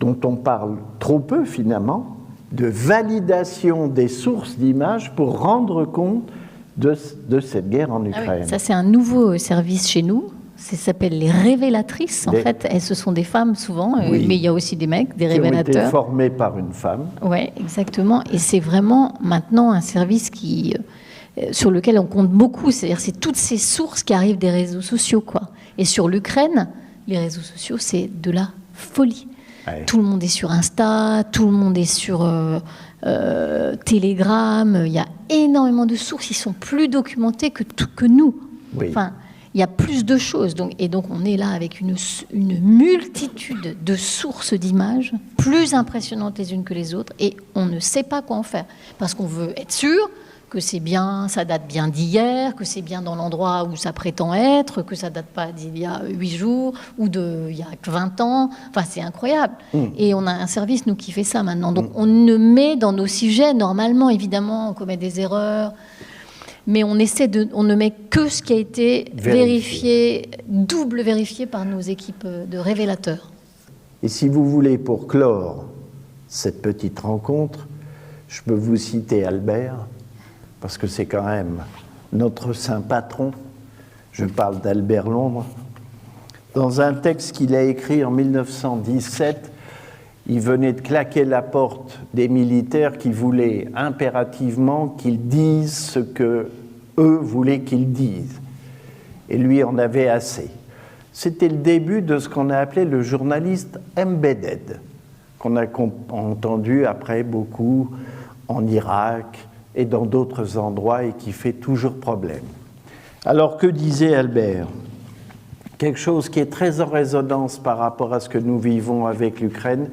dont on parle trop peu finalement, de validation des sources d'images pour rendre compte de cette guerre en Ukraine. Oui, ça c'est un nouveau service chez nous. Ça s'appelle les révélatrices. En fait, ce sont des femmes souvent, mais il y a aussi des mecs, des révélateurs. Qui ont été formés par une femme. Oui, exactement. Et c'est vraiment maintenant un service sur lequel on compte beaucoup. C'est-à-dire c'est toutes ces sources qui arrivent des réseaux sociaux, quoi. Et sur l'Ukraine, les réseaux sociaux, c'est de la folie. Ouais. Tout le monde est sur Insta, tout le monde est sur Telegram. Il y a énormément de sources. Ils sont plus documentés que nous. Oui. Enfin, il y a plus de choses. Donc on est là avec une multitude de sources d'images plus impressionnantes les unes que les autres, et on ne sait pas quoi en faire. Parce qu'on veut être sûr que c'est bien, ça date bien d'hier, que c'est bien dans l'endroit où ça prétend être, que ça date pas d'il y a 8 jours ou il y a 20 ans. Enfin, c'est incroyable. Et on a un service, nous, qui fait ça maintenant. Donc on ne met dans nos sujets, normalement, évidemment, on commet des erreurs, mais on ne met que ce qui a été vérifié, double vérifié par nos équipes de révélateurs. Et si vous voulez, pour clore cette petite rencontre, je peux vous citer Albert, parce que c'est quand même notre saint patron. Je parle d'Albert Londres. Dans un texte qu'il a écrit en 1917, il venait de claquer la porte des militaires qui voulaient impérativement qu'ils disent ce que eux voulaient qu'ils disent. Et lui en avait assez. C'était le début de ce qu'on a appelé le journaliste embedded, qu'on a entendu après beaucoup en Irak et dans d'autres endroits, et qui fait toujours problème. Alors que disait Albert ? Quelque chose qui est très en résonance par rapport à ce que nous vivons avec l'Ukraine,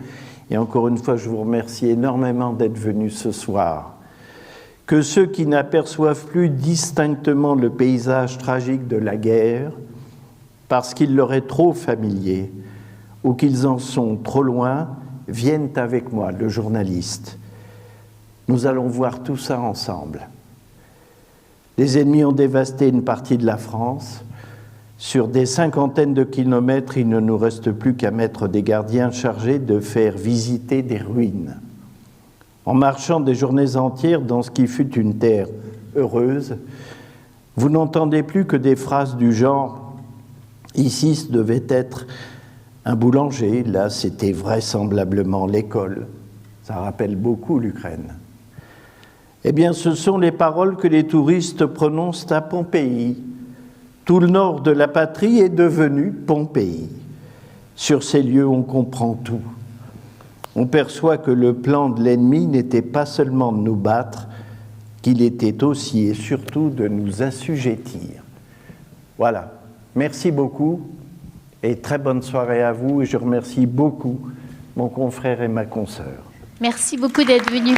et encore une fois, je vous remercie énormément d'être venus ce soir. Que ceux qui n'aperçoivent plus distinctement le paysage tragique de la guerre, parce qu'il leur est trop familier, ou qu'ils en sont trop loin, viennent avec moi, le journaliste. Nous allons voir tout ça ensemble. Les ennemis ont dévasté une partie de la France. Sur des cinquantaines de kilomètres, il ne nous reste plus qu'à mettre des gardiens chargés de faire visiter des ruines. En marchant des journées entières dans ce qui fut une terre heureuse, vous n'entendez plus que des phrases du genre « Ici, ce devait être un boulanger, là, c'était vraisemblablement l'école ». Ça rappelle beaucoup l'Ukraine. Eh bien, ce sont les paroles que les touristes prononcent à Pompéi. Tout le nord de la patrie est devenu Pompéi. Sur ces lieux, on comprend tout. On perçoit que le plan de l'ennemi n'était pas seulement de nous battre, qu'il était aussi et surtout de nous assujettir. Voilà. Merci beaucoup et très bonne soirée à vous. Et je remercie beaucoup mon confrère et ma consoeur. Merci beaucoup d'être venu.